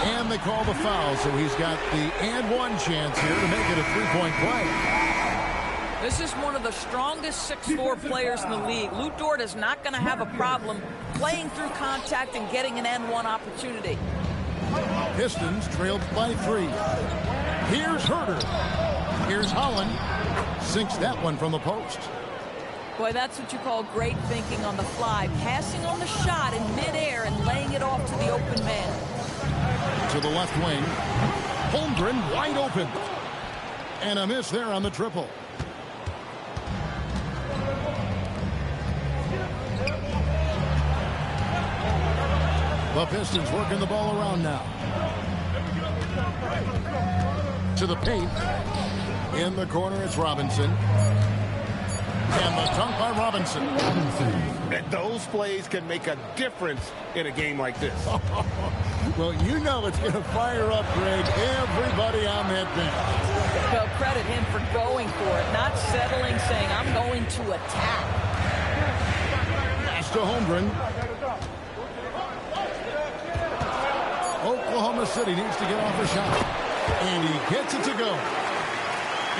And they call the foul, so he's got the and one chance here to make it a 3-point play. This is one of the strongest 6'4 players in the league. Lou Dort is not going to have a problem playing through contact and getting an and one opportunity. Pistons trailed by 3. Here's Herter. Here's Holland. Sinks that one from the post. Boy, that's what you call great thinking on the fly. Passing on the shot in midair and laying it off to the open man. To the left wing. Holmgren wide open. And a miss there on the triple. The Pistons working the ball around now. To the paint. In the corner, it's Robinson. And the by Robinson. Those plays can make a difference in a game like this. Well, you know it's going to fire up, Greg, everybody on that bench. Well, credit him for going for it, not settling, saying, I'm going to attack. Pass to Holmgren. Oklahoma City needs to get off a shot. And he gets it to go.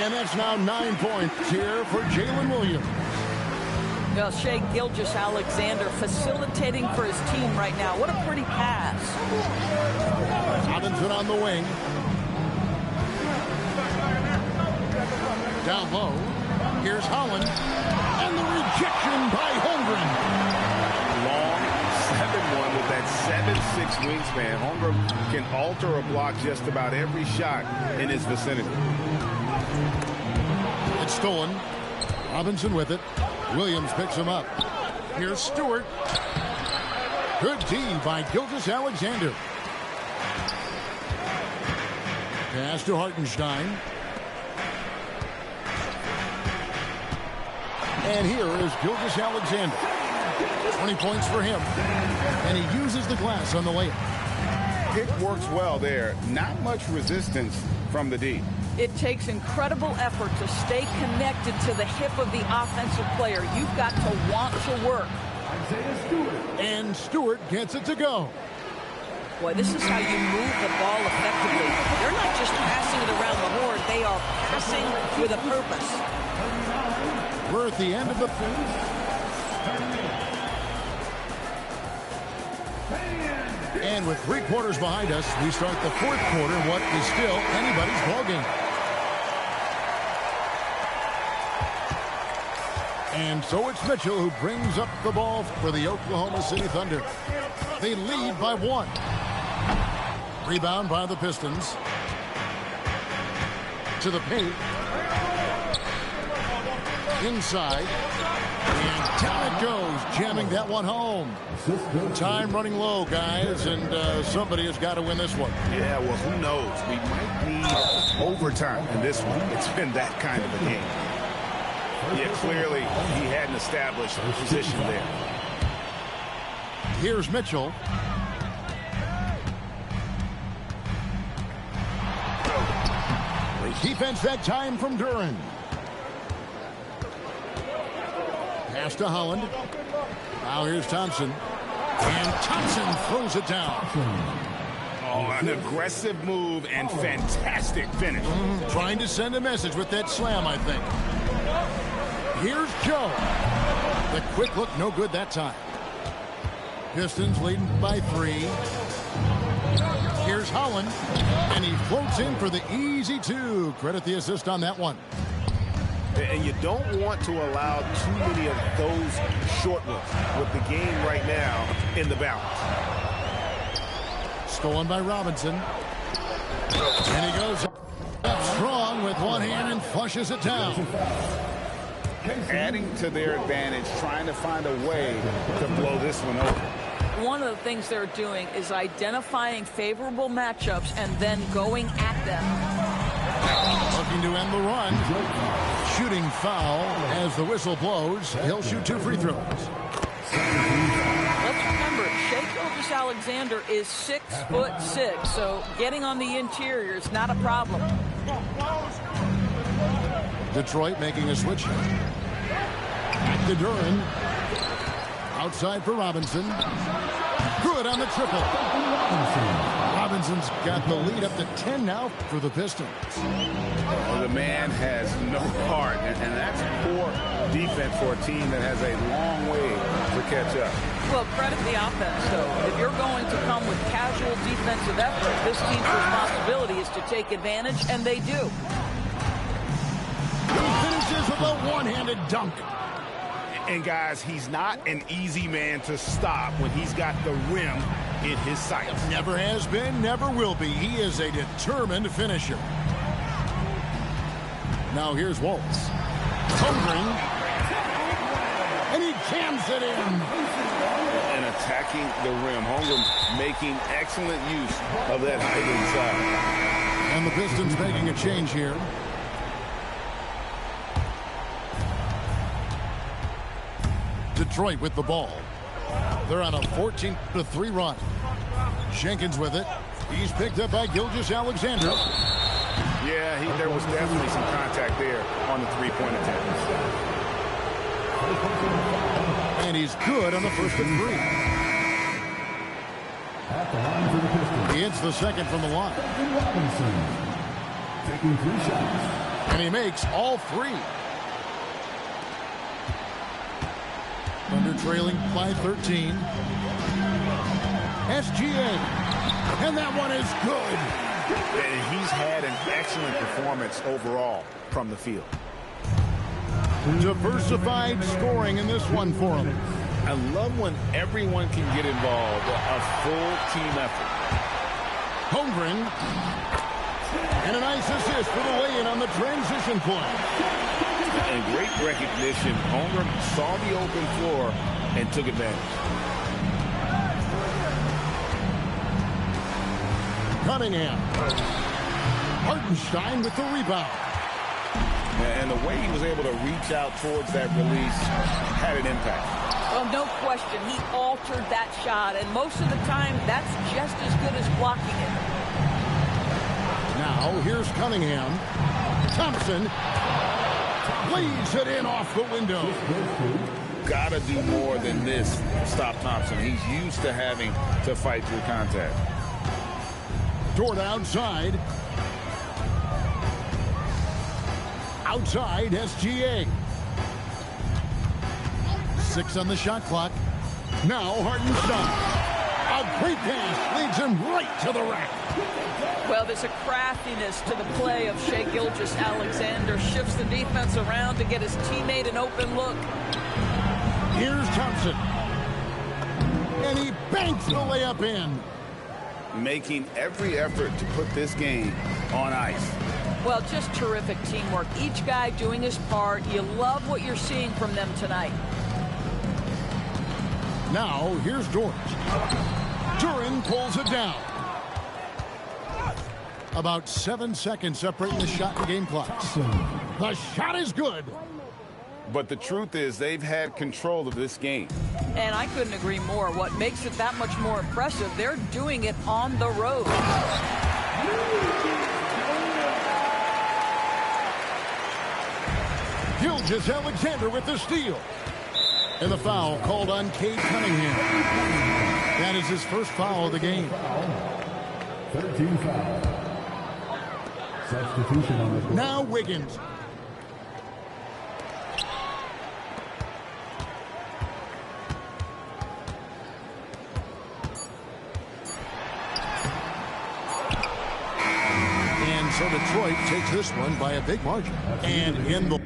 And that's now 9 points here for Jalen Williams. Well, Shea Gilgeous-Alexander facilitating for his team right now. What a pretty pass. Robinson on the wing. Down low. Here's Holland. And the rejection by Holmgren. Long 7-1 with that 7'6" wingspan. Holmgren can alter a block just about every shot in his vicinity. It's stolen. Robinson with it. Williams picks him up. Here's Stewart. Good D by Gilgeous-Alexander. Pass to Hartenstein. And here is Gilgeous-Alexander. 20 points for him. And he uses the glass on the layup. Pick works well there. Not much resistance from the D. It takes incredible effort to stay connected to the hip of the offensive player. You've got to want to work. And Stewart gets it to go. Boy, this is how you move the ball effectively. They're not just passing it around the horn. They are passing with a purpose. We're at the end of the... And with 3 quarters behind us, we start the 4th quarter in what is still anybody's ballgame. And so it's Mitchell who brings up the ball for the Oklahoma City Thunder. They lead by 1. Rebound by the Pistons. To the paint. Inside. And down it goes, jamming that one home. Time running low, guys, and somebody has got to win this one. Yeah, well, who knows? We might need overtime in this one. It's been that kind of a game. Yeah, clearly he hadn't established a position there. Here's Mitchell. Defense that time from Duran. Pass to Holland. Now here's Thompson. And Thompson throws it down. Oh, an aggressive move and fantastic finish. Trying to send a message with that slam, I think. Here's Joe. The quick look, no good that time. Pistons leading by 3. Here's Holland. And he floats in for the easy 2. Credit the assist on that one. And you don't want to allow too many of those short looks with the game right now in the balance. Stolen by Robinson. And he goes up strong with one hand and flushes it down. Adding to their advantage, trying to find a way to blow this one over. One of the things they're doing is identifying favorable matchups and then going at them. Looking to end the run. Shooting foul as the whistle blows. He'll shoot 2 free throws. Let's remember, Shea Gilgeous-Alexander is 6'6", so getting on the interior is not a problem. Detroit making a switch. Back to Duran. Outside for Robinson. Good on the triple. Robinson's got the lead up to 10 now for the Pistons. Well, the man has no heart, and that's poor defense for a team that has a long way to catch up. Well, credit the offense, though. If you're going to come with casual defensive effort, this team's responsibility is to take advantage, and they do. He finishes with a one-handed dunk. And, guys, he's not an easy man to stop when he's got the rim in his sights. Never has been, never will be. He is a determined finisher. Now here's Waltz. Holmgren. And he jams it in. And attacking the rim. Holmgren making excellent use of that height inside. And the Pistons making a change here. Detroit with the ball. They're on a 14-3 run. Jenkins with it. He's picked up by Gilgeous-Alexander. Yeah, there was definitely some contact there on the three-point attempt. And he's good on the first of three. At the line for the Pistons. He hits the second from the line. Robinson. Taking 3 shots. And he makes all 3. Thunder trailing by 13. SGA. And that one is good. And he's had an excellent performance overall from the field. Diversified scoring in this one for him. I love when everyone can get involved, a full team effort. Holmgren. And a nice assist for the lay-in on the transition point. And great recognition. Holmgren saw the open floor and took advantage. Cunningham. Hartenstein with the rebound. And the way he was able to reach out towards that release had an impact. Well, no question. He altered that shot, and most of the time, that's just as good as blocking it. Now, here's Cunningham. Thompson lays it in off the window. Gotta do more than this to stop Thompson. He's used to having to fight through contact. Toward outside. Outside, SGA. 6 on the shot clock. Now Hartenstein. A great pass leads him right to the rack. Well, there's a craftiness to the play of Shai Gilgeous-Alexander. Shifts the defense around to get his teammate an open look. Here's Thompson. And he banks the layup in. Making every effort to put this game on ice. Well, just terrific teamwork. Each guy doing his part. You love what you're seeing from them tonight. Now, here's George. Duran pulls it down. About 7 seconds separating the shot and game clocks. The shot is good. But the truth is they've had control of this game. And I couldn't agree more. What makes it that much more impressive, they're doing it on the road. Gilgeous-Alexander with the steal. And the foul called on Cade Cunningham. That is his first foul of the game. 13 foul. Substitution on the floor. Now Wiggins. And so Detroit takes this one by a big margin. And in the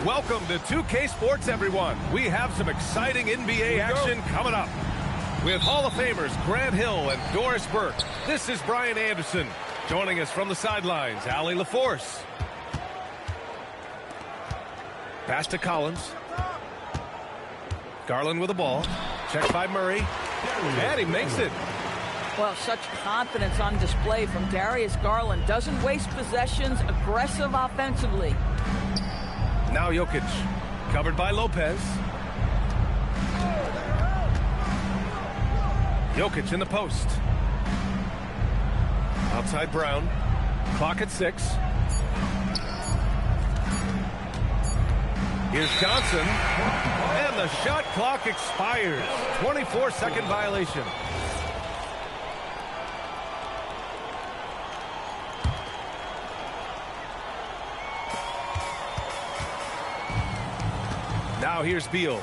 Welcome to 2K Sports, everyone. We have some exciting NBA action coming up. With Hall of Famers Grant Hill and Doris Burke, this is Brian Anderson. Joining us from the sidelines, Allie LaForce. Pass to Collins. Garland with the ball. Checked by Murray. And he makes it. Well, such confidence on display from Darius Garland. Doesn't waste possessions, aggressive offensively. Now Jokic, covered by Lopez. Jokic in the post. Outside Brown. Clock at 6. Here's Johnson. And the shot clock expires. 24-second violation. Now here's Beal.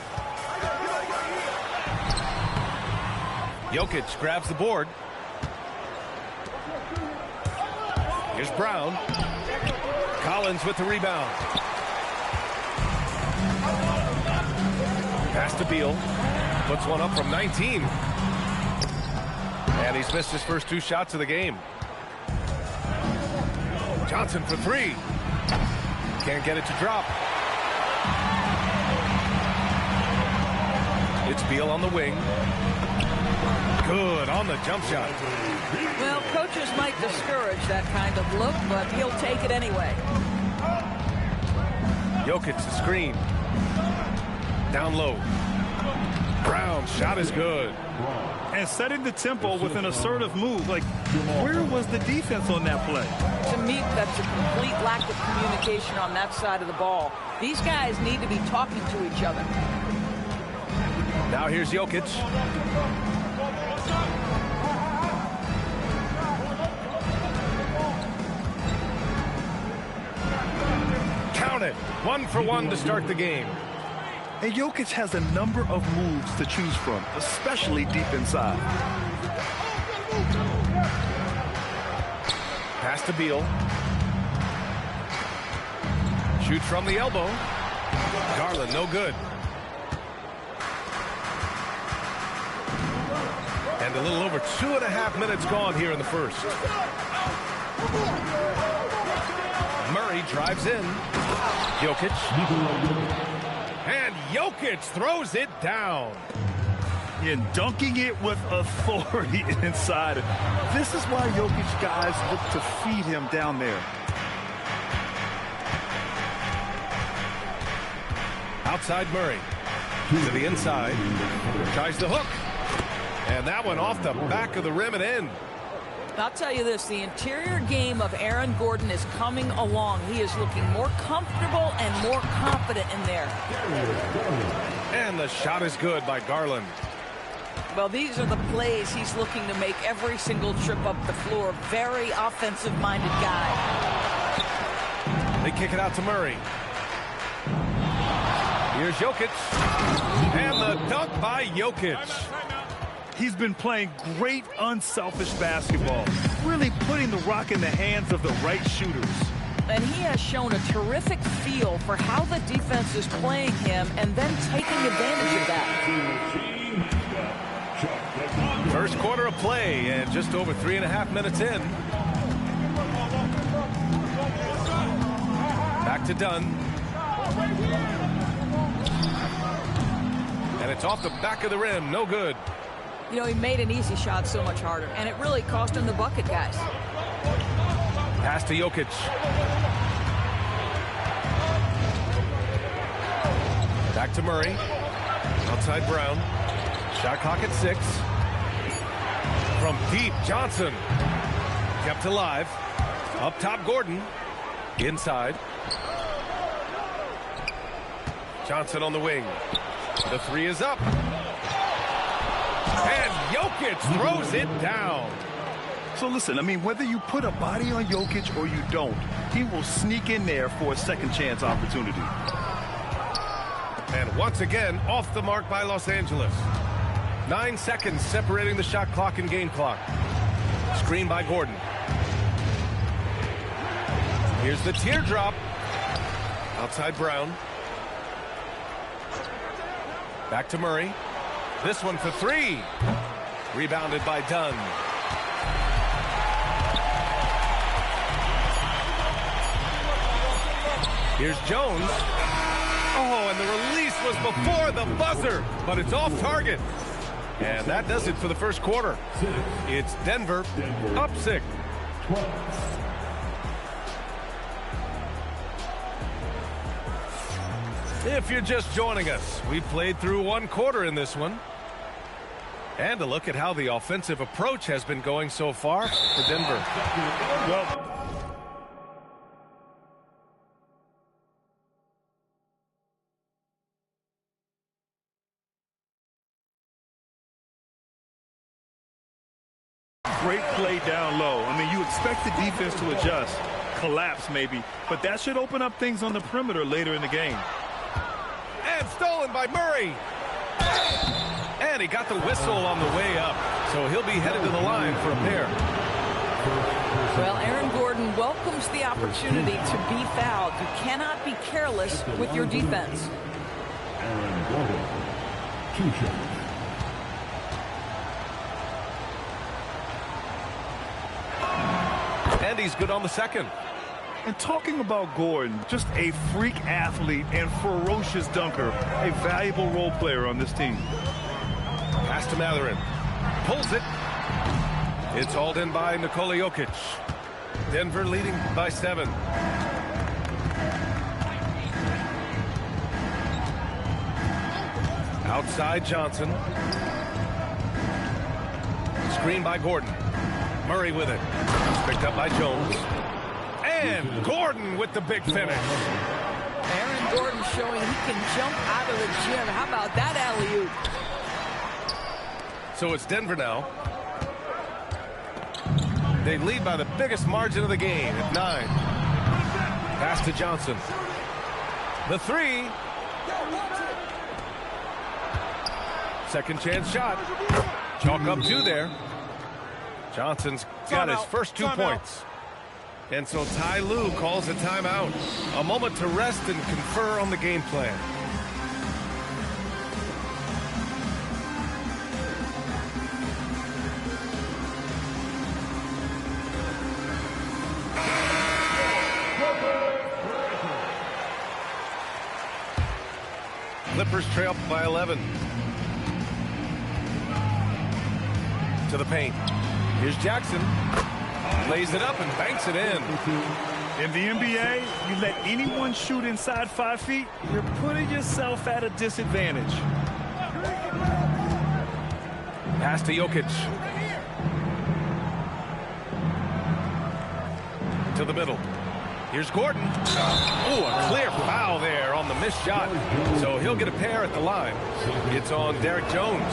Jokic grabs the board. Here's Brown. Collins with the rebound. Pass to Beal. Puts one up from 19. And he's missed his first 2 shots of the game. Johnson for 3. Can't get it to drop. It's Beal on the wing. Good on the jump shot. Well, coaches might discourage that kind of look, but he'll take it anyway. Jokic the screen. Down low. Brown shot is good. And setting the tempo with an assertive move. Like, where was the defense on that play? To me, that's a complete lack of communication on that side of the ball. These guys need to be talking to each other. Now here's Jokic. Count it. 1 for 1 to start the game. And Jokic has a number of moves to choose from, especially deep inside. Pass to Beal. Shoots from the elbow. Garland, no good. And a little over 2.5 minutes gone here in the first. Murray drives in. Jokic. And Jokic throws it down. And dunking it with authority inside. This is why Jokic guys look to feed him down there. Outside Murray. To the inside. Tries the hook. And that one off the back of the rim and in. I'll tell you this, the interior game of Aaron Gordon is coming along. He is looking more comfortable and more confident in there. And the shot is good by Garland. Well, these are the plays he's looking to make every single trip up the floor. Very offensive-minded guy. They kick it out to Murray. Here's Jokic. And the dunk by Jokic. He's been playing great unselfish basketball, really putting the rock in the hands of the right shooters. And he has shown a terrific feel for how the defense is playing him and then taking advantage of that. First quarter of play and just over 3.5 minutes in. Back to Dunn. And it's off the back of the rim, no good. You know, he made an easy shot so much harder, and it really cost him the bucket, guys. Pass to Jokic. Back to Murray. Outside Brown. Shot clock at 6. From deep, Johnson. Kept alive. Up top, Gordon. Inside. Johnson on the wing. The 3 is up. And Jokic throws it down. So listen, I mean, whether you put a body on Jokic or you don't, he will sneak in there for a second chance opportunity. And once again, off the mark by Los Angeles. 9 seconds separating the shot clock and game clock. Screen by Gordon. Here's the teardrop. Outside Brown. Back to Murray. This one for three. Rebounded by Dunn. Here's Jones. Oh, and the release was before the buzzer, but it's off target. And that does it for the first quarter. It's Denver up 6. If you're just joining us, we've played through 1 quarter in this one. And a look at how the offensive approach has been going so far for Denver. Well, great play down low. I mean, you expect the defense to adjust, collapse maybe, but that should open up things on the perimeter later in the game. And stolen by Murray. And he got the whistle on the way up, so he'll be headed to the line for a pair. Well, Aaron Gordon welcomes the opportunity to be fouled. You cannot be careless with your defense. Aaron Gordon, 2 shots. And he's good on the second. And talking about Gordon, just a freak athlete and ferocious dunker, a valuable role player on this team. Pass to Matherin. Pulls it. It's hauled in by Nikola Jokic. Denver leading by 7. Outside Johnson. Screen by Gordon. Murray with it. It's picked up by Jones. And Gordon with the big finish. Aaron Gordon showing he can jump out of the gym. How about that alley-oop? So it's Denver now. They lead by the biggest margin of the game at 9. Pass to Johnson. The 3. Second chance shot. Chalk up 2 there. Johnson's got his first 2 points. And so Ty Lue calls a timeout. A moment to rest and confer on the game plan. Clippers trail by 11. To the paint. Here's Jackson. Lays it up and banks it in. In the NBA, you let anyone shoot inside 5 feet, you're putting yourself at a disadvantage. Pass to Jokic. To the middle. Here's Gordon. Oh, a clear foul there on the missed shot. So he'll get a pair at the line. It's on Derek Jones.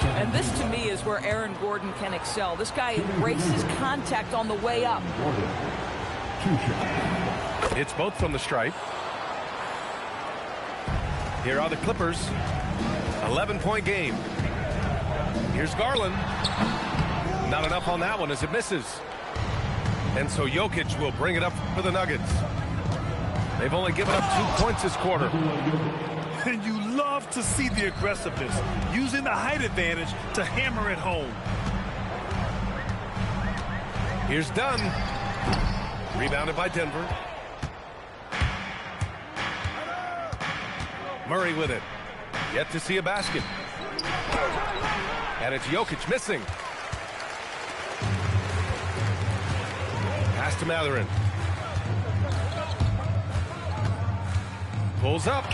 And this, to me, is where Aaron Gordon can excel. This guy embraces contact on the way up. It's both from the stripe. Here are the Clippers. 11-point game. Here's Garland. Not enough on that one as it misses. And so Jokic will bring it up for the Nuggets. They've only given up 2 points this quarter. And you love to see the aggressiveness, using the height advantage to hammer it home. Here's Dunn. Rebounded by Denver. Murray with it. Yet to see a basket. And it's Jokic missing. Pass to Matherin. Pulls up.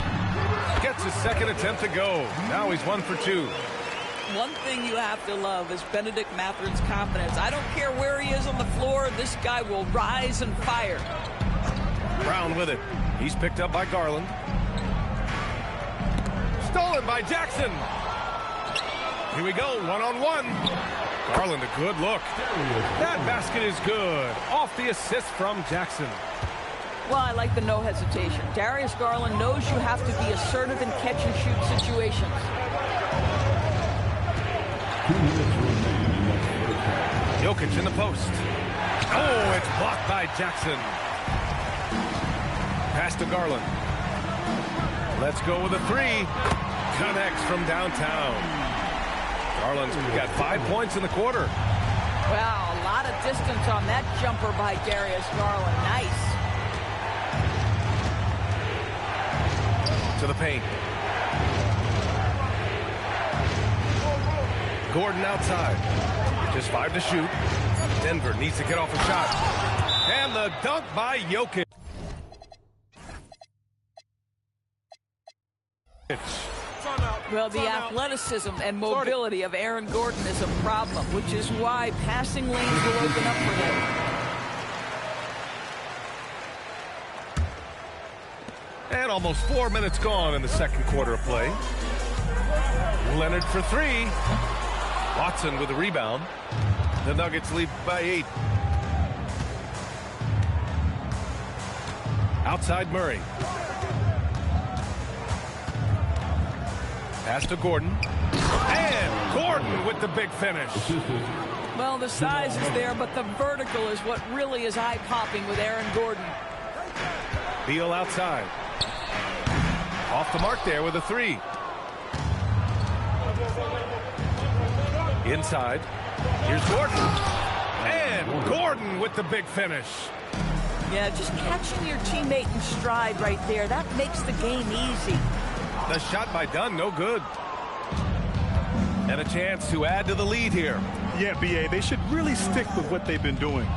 Gets his second attempt to go. Now he's 1 for 2. One thing you have to love is Benedict Matherin's confidence. I don't care where he is on the floor. This guy will rise and fire. Brown with it. He's picked up by Garland. Stolen by Jackson. Here we go, one-on-one. Garland, a good look. That basket is good. Off the assist from Jackson. Well, I like the no hesitation. Darius Garland knows you have to be assertive in catch-and-shoot situations. Jokic in the post. Oh, it's blocked by Jackson. Pass to Garland. Let's go with a 3. connects from downtown. Garland's got 5 points in the quarter. Wow, a lot of distance on that jumper by Darius Garland. Nice. To the paint. Gordon outside. Just 5 to shoot. Denver needs to get off a shot. And the dunk by Jokic. Well, the athleticism and mobility of Aaron Gordon is a problem, which is why passing lanes will open up for him. And almost 4 minutes gone in the second quarter of play. Leonard for 3. Watson with a rebound. The Nuggets lead by 8. Outside Murray. Pass to Gordon. And Gordon with the big finish. Well, the size is there, but the vertical is what really is eye-popping with Aaron Gordon. Beal outside. Off the mark there with a 3. Inside. Here's Gordon. And Gordon with the big finish. Yeah, just catching your teammate in stride right there. That makes the game easy. The shot by Dunn, no good. And a chance to add to the lead here. Yeah, B.A., they should really stick with what they've been doing.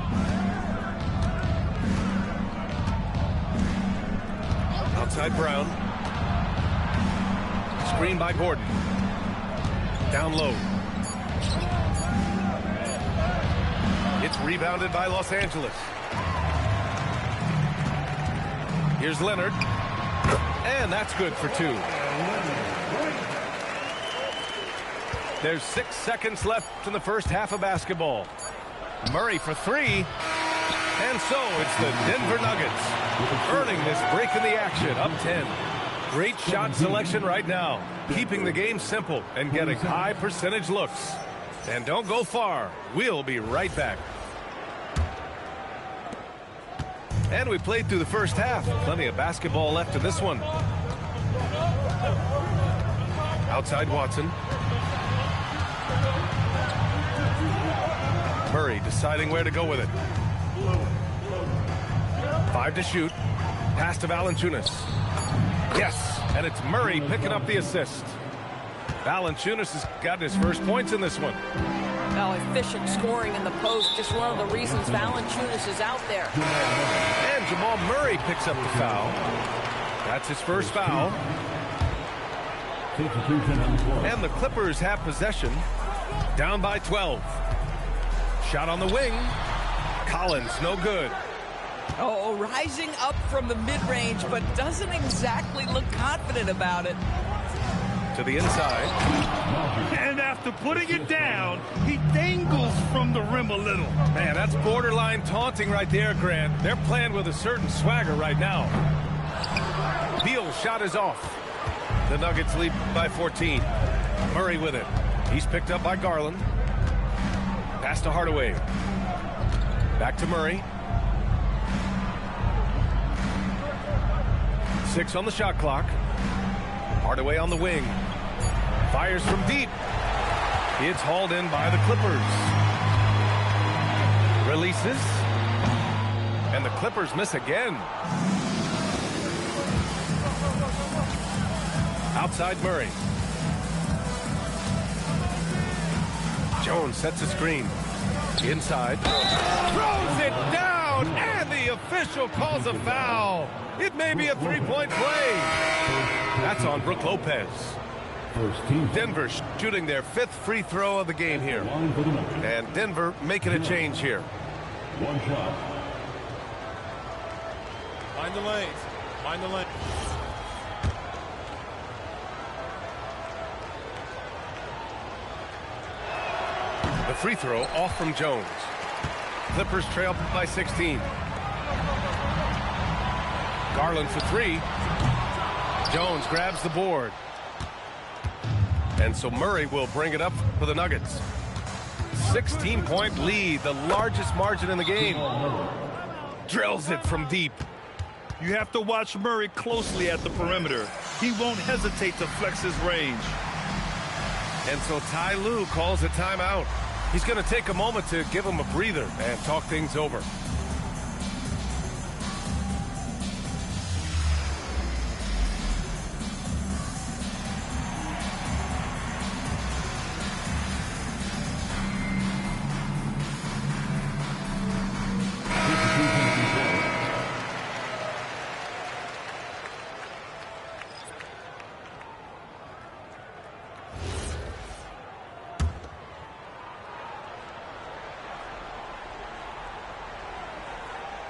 Outside Brown. Screen by Gordon. Down low. It's rebounded by Los Angeles. Here's Leonard. And that's good for 2. There's 6 seconds left in the first half of basketball. Murray for 3. And so it's the Denver Nuggets earning this break in the action, up 10. Great shot selection right now, keeping the game simple and getting high percentage looks. And don't go far. We'll be right back. And we played through the first half. Plenty of basketball left in this one. Outside Watson. Murray deciding where to go with it. 5 to shoot. Pass to Valanciunas. Yes, and it's Murray picking up the assist. Valanciunas has gotten his first points in this one. Oh, efficient scoring in the post. Just one of the reasons Valanciunas is out there. And Jamal Murray picks up the foul. That's his first foul. And the Clippers have possession. Down by 12. Shot on the wing. Collins, no good. Oh, rising up from the mid-range, but doesn't exactly look confident about it. To the inside. And after putting it down, he dangles from the rim a little. Man, that's borderline taunting right there, Grant. They're playing with a certain swagger right now. Beal's shot is off. The Nuggets lead by 14. Murray with it. He's picked up by Garland. Pass to Hardaway. Back to Murray. 6 on the shot clock. Hardaway on the wing. Fires from deep. It's hauled in by the Clippers. Releases. And the Clippers miss again. Outside Murray. Jones sets a screen. Inside. Throws it down. And the official calls a foul. It may be a three-point play. That's on Brook Lopez. Denver shooting their 5th free throw of the game here. And Denver making a change here. One shot. Mind the lanes. Mind the lane. The free throw off from Jones. Clippers trail by 16. Garland for 3. Jones grabs the board. And so Murray will bring it up for the Nuggets. 16-point lead, the largest margin in the game. Drills it from deep. You have to watch Murray closely at the perimeter. He won't hesitate to flex his range. And so Ty Lue calls a timeout. He's going to take a moment to give him a breather and talk things over.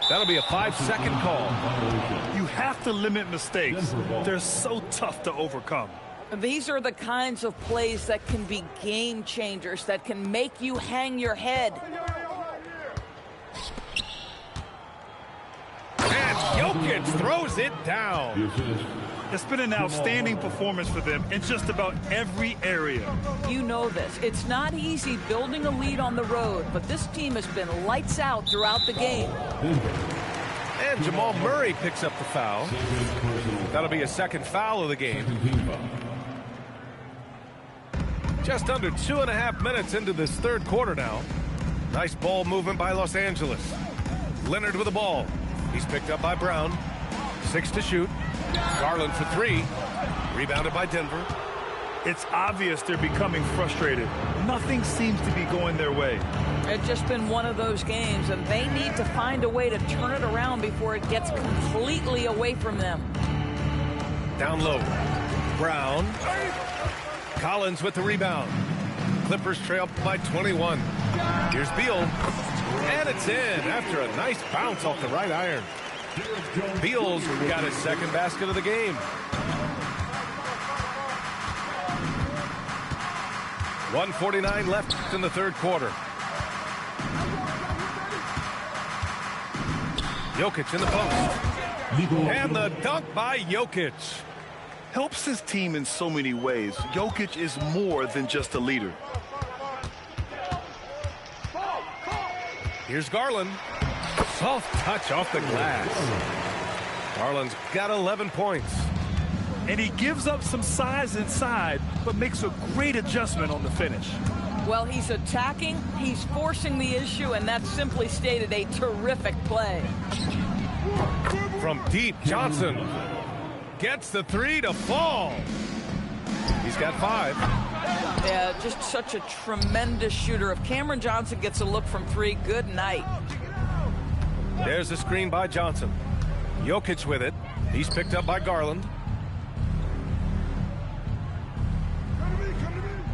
That'll be a 5-second call. You have to limit mistakes. They're so tough to overcome. These are the kinds of plays that can be game changers, that can make you hang your head. And Jokic throws it down. It's been an outstanding performance for them in just about every area. You know this. It's not easy building a lead on the road, but this team has been lights out throughout the game. And Jamal Murray picks up the foul. That'll be a second foul of the game. Just under 2.5 minutes into this third quarter now. Nice ball movement by Los Angeles. Leonard with the ball. He's picked up by Brown. 6 to shoot. Garland for 3. Rebounded by Denver. It's obvious they're becoming frustrated. Nothing seems to be going their way. It's just been one of those games, and they need to find a way to turn it around before it gets completely away from them. Down low. Brown. Collins with the rebound. Clippers trail by 21. Here's Beal. And it's in after a nice bounce off the right iron. Beal's got his second basket of the game. 1:49 left in the third quarter. Jokic in the post. And the dunk by Jokic. Helps his team in so many ways. Jokic is more than just a leader. Here's Garland. Soft touch off the glass. Garland's got 11 points. And he gives up some size inside, but makes a great adjustment on the finish. Well, he's attacking, he's forcing the issue, and that's simply stated a terrific play. From deep, Johnson gets the 3 to fall. He's got 5. Yeah, just such a tremendous shooter. If Cameron Johnson gets a look from 3, good night. There's a screen by Johnson. Jokic with it. He's picked up by Garland.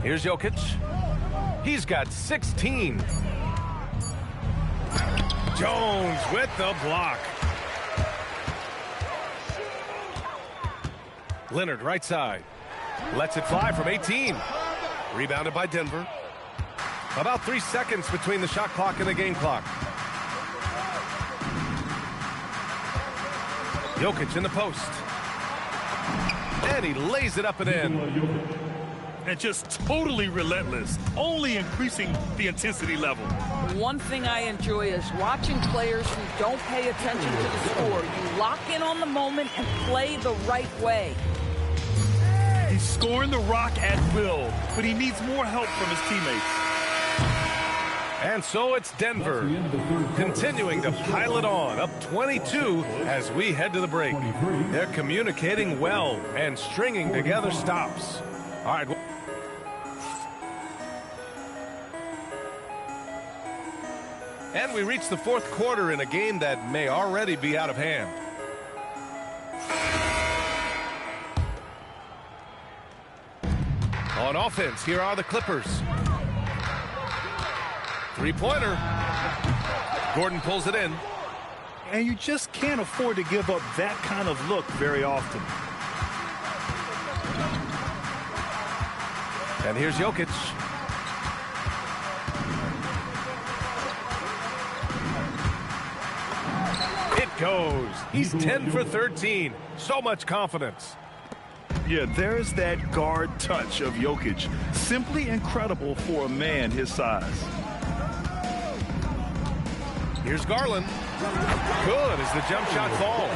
Here's Jokic. He's got 16. Jones with the block. Leonard right side. Lets it fly from 18. Rebounded by Denver. About 3 seconds between the shot clock and the game clock. Jokic in the post. And he lays it up and in. And just totally relentless, only increasing the intensity level. One thing I enjoy is watching players who don't pay attention to the score. You lock in on the moment and play the right way. He's scoring the rock at will, but he needs more help from his teammates. And so it's Denver continuing to pile it on, up 22 as we head to the break. They're communicating well and stringing together stops. All right. And we reach the fourth quarter in a game that may already be out of hand. On offense, here are the Clippers. Three-pointer. Gordon pulls it in. And you just can't afford to give up that kind of look very often. And here's Jokic. It goes. He's 10 for 13. So much confidence. Yeah, there's that guard touch of Jokic. Simply incredible for a man his size. Here's Garland. Good as the jump shot falls.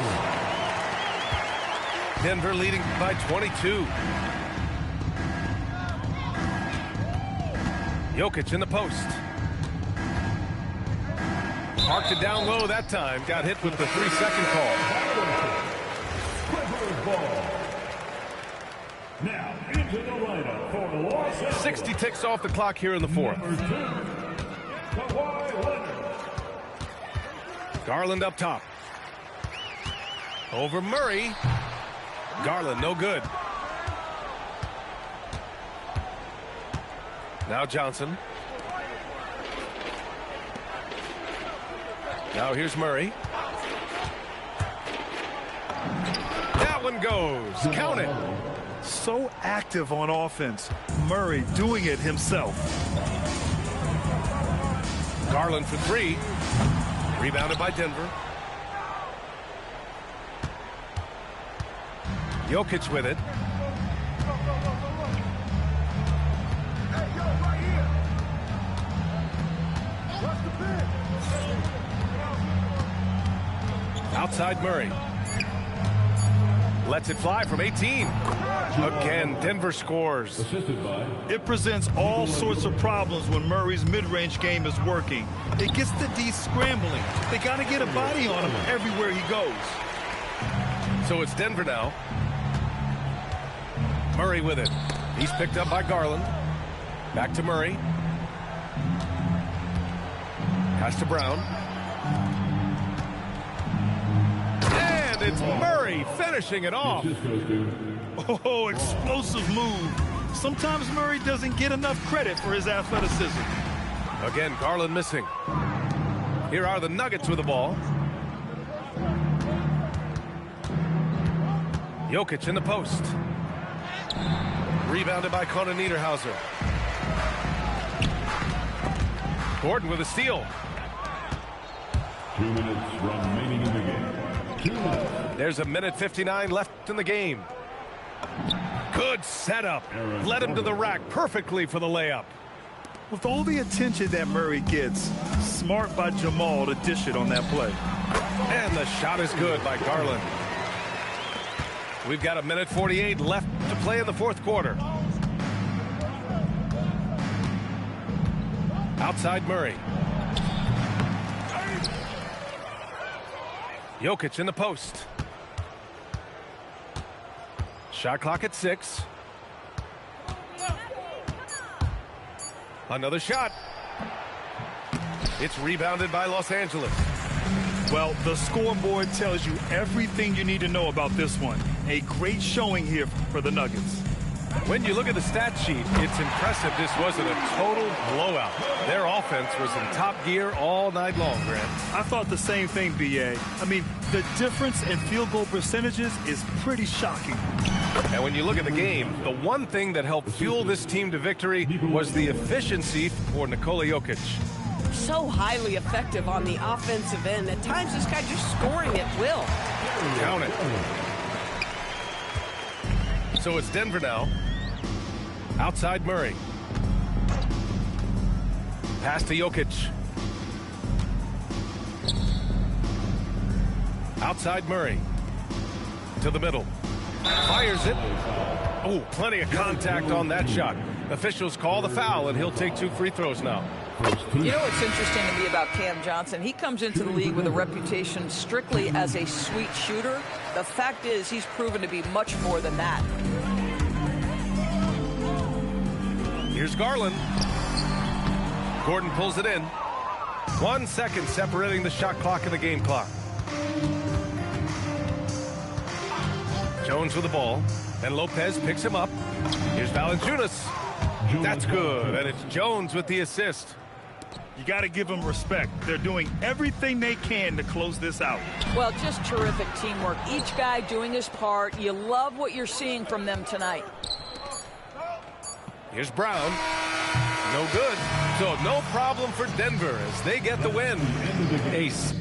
Denver leading by 22. Jokic in the post. Parked it down low that time. Got hit with the 3-second call. Now into the lineup for Los Angeles. 60 ticks off the clock here in the fourth. Garland up top. Over Murray. Garland no good. Now Johnson. Now here's Murray. That one goes. Count it. So active on offense. Murray doing it himself. Garland for three. Rebounded by Denver. Jokic with it. Outside Murray. Lets it fly from 18. Again, Denver scores. It presents all sorts of problems when Murray's mid-range game is working. It gets the D scrambling. They got to get a body on him everywhere he goes. So it's Denver now. Murray with it. He's picked up by Garland. Back to Murray. Pass to Brown. And it's Murray finishing it off. Oh, explosive move. Sometimes Murray doesn't get enough credit for his athleticism. Again, Garland missing. Here are the Nuggets with the ball. Jokic in the post. Rebounded by Conan Niederhauser. Gordon with a steal. 2 minutes remaining in the game. 2 minutes. There's a minute 59 left in the game. Good setup. Led him to the rack perfectly for the layup. With all the attention that Murray gets, smart by Jamal to dish it on that play. And the shot is good by Garland. We've got a minute 48 left to play in the fourth quarter. Outside Murray. Jokic in the post. Shot clock at 6. Another shot. It's rebounded by Los Angeles. Well, the scoreboard tells you everything you need to know about this one. A great showing here for the Nuggets. When you look at the stat sheet, it's impressive this wasn't a total blowout. Their offense was in top gear all night long, Grant. I thought the same thing, B.A. I mean, the difference in field goal percentages is pretty shocking. And when you look at the game, the one thing that helped fuel this team to victory was the efficiency for Nikola Jokic. So highly effective on the offensive end. At times, this guy just scoring at will. Count it. So it's Denver now. Outside Murray. Pass to Jokic. Outside Murray. To the middle. Fires it. Oh, plenty of contact on that shot. Officials call the foul, and he'll take 2 free throws now. You know what's interesting to me about Cam Johnson? He comes into the league with a reputation strictly as a sweet shooter. The fact is, he's proven to be much more than that. Here's Garland. Gordon pulls it in. 1 second separating the shot clock and the game clock. Jones with the ball. And Lopez picks him up. Here's Valanciunas. That's good. And it's Jones with the assist. You got to give them respect. They're doing everything they can to close this out. Well, just terrific teamwork. Each guy doing his part. You love what you're seeing from them tonight. Here's Brown. No good. So no problem for Denver as they get the win. Ace.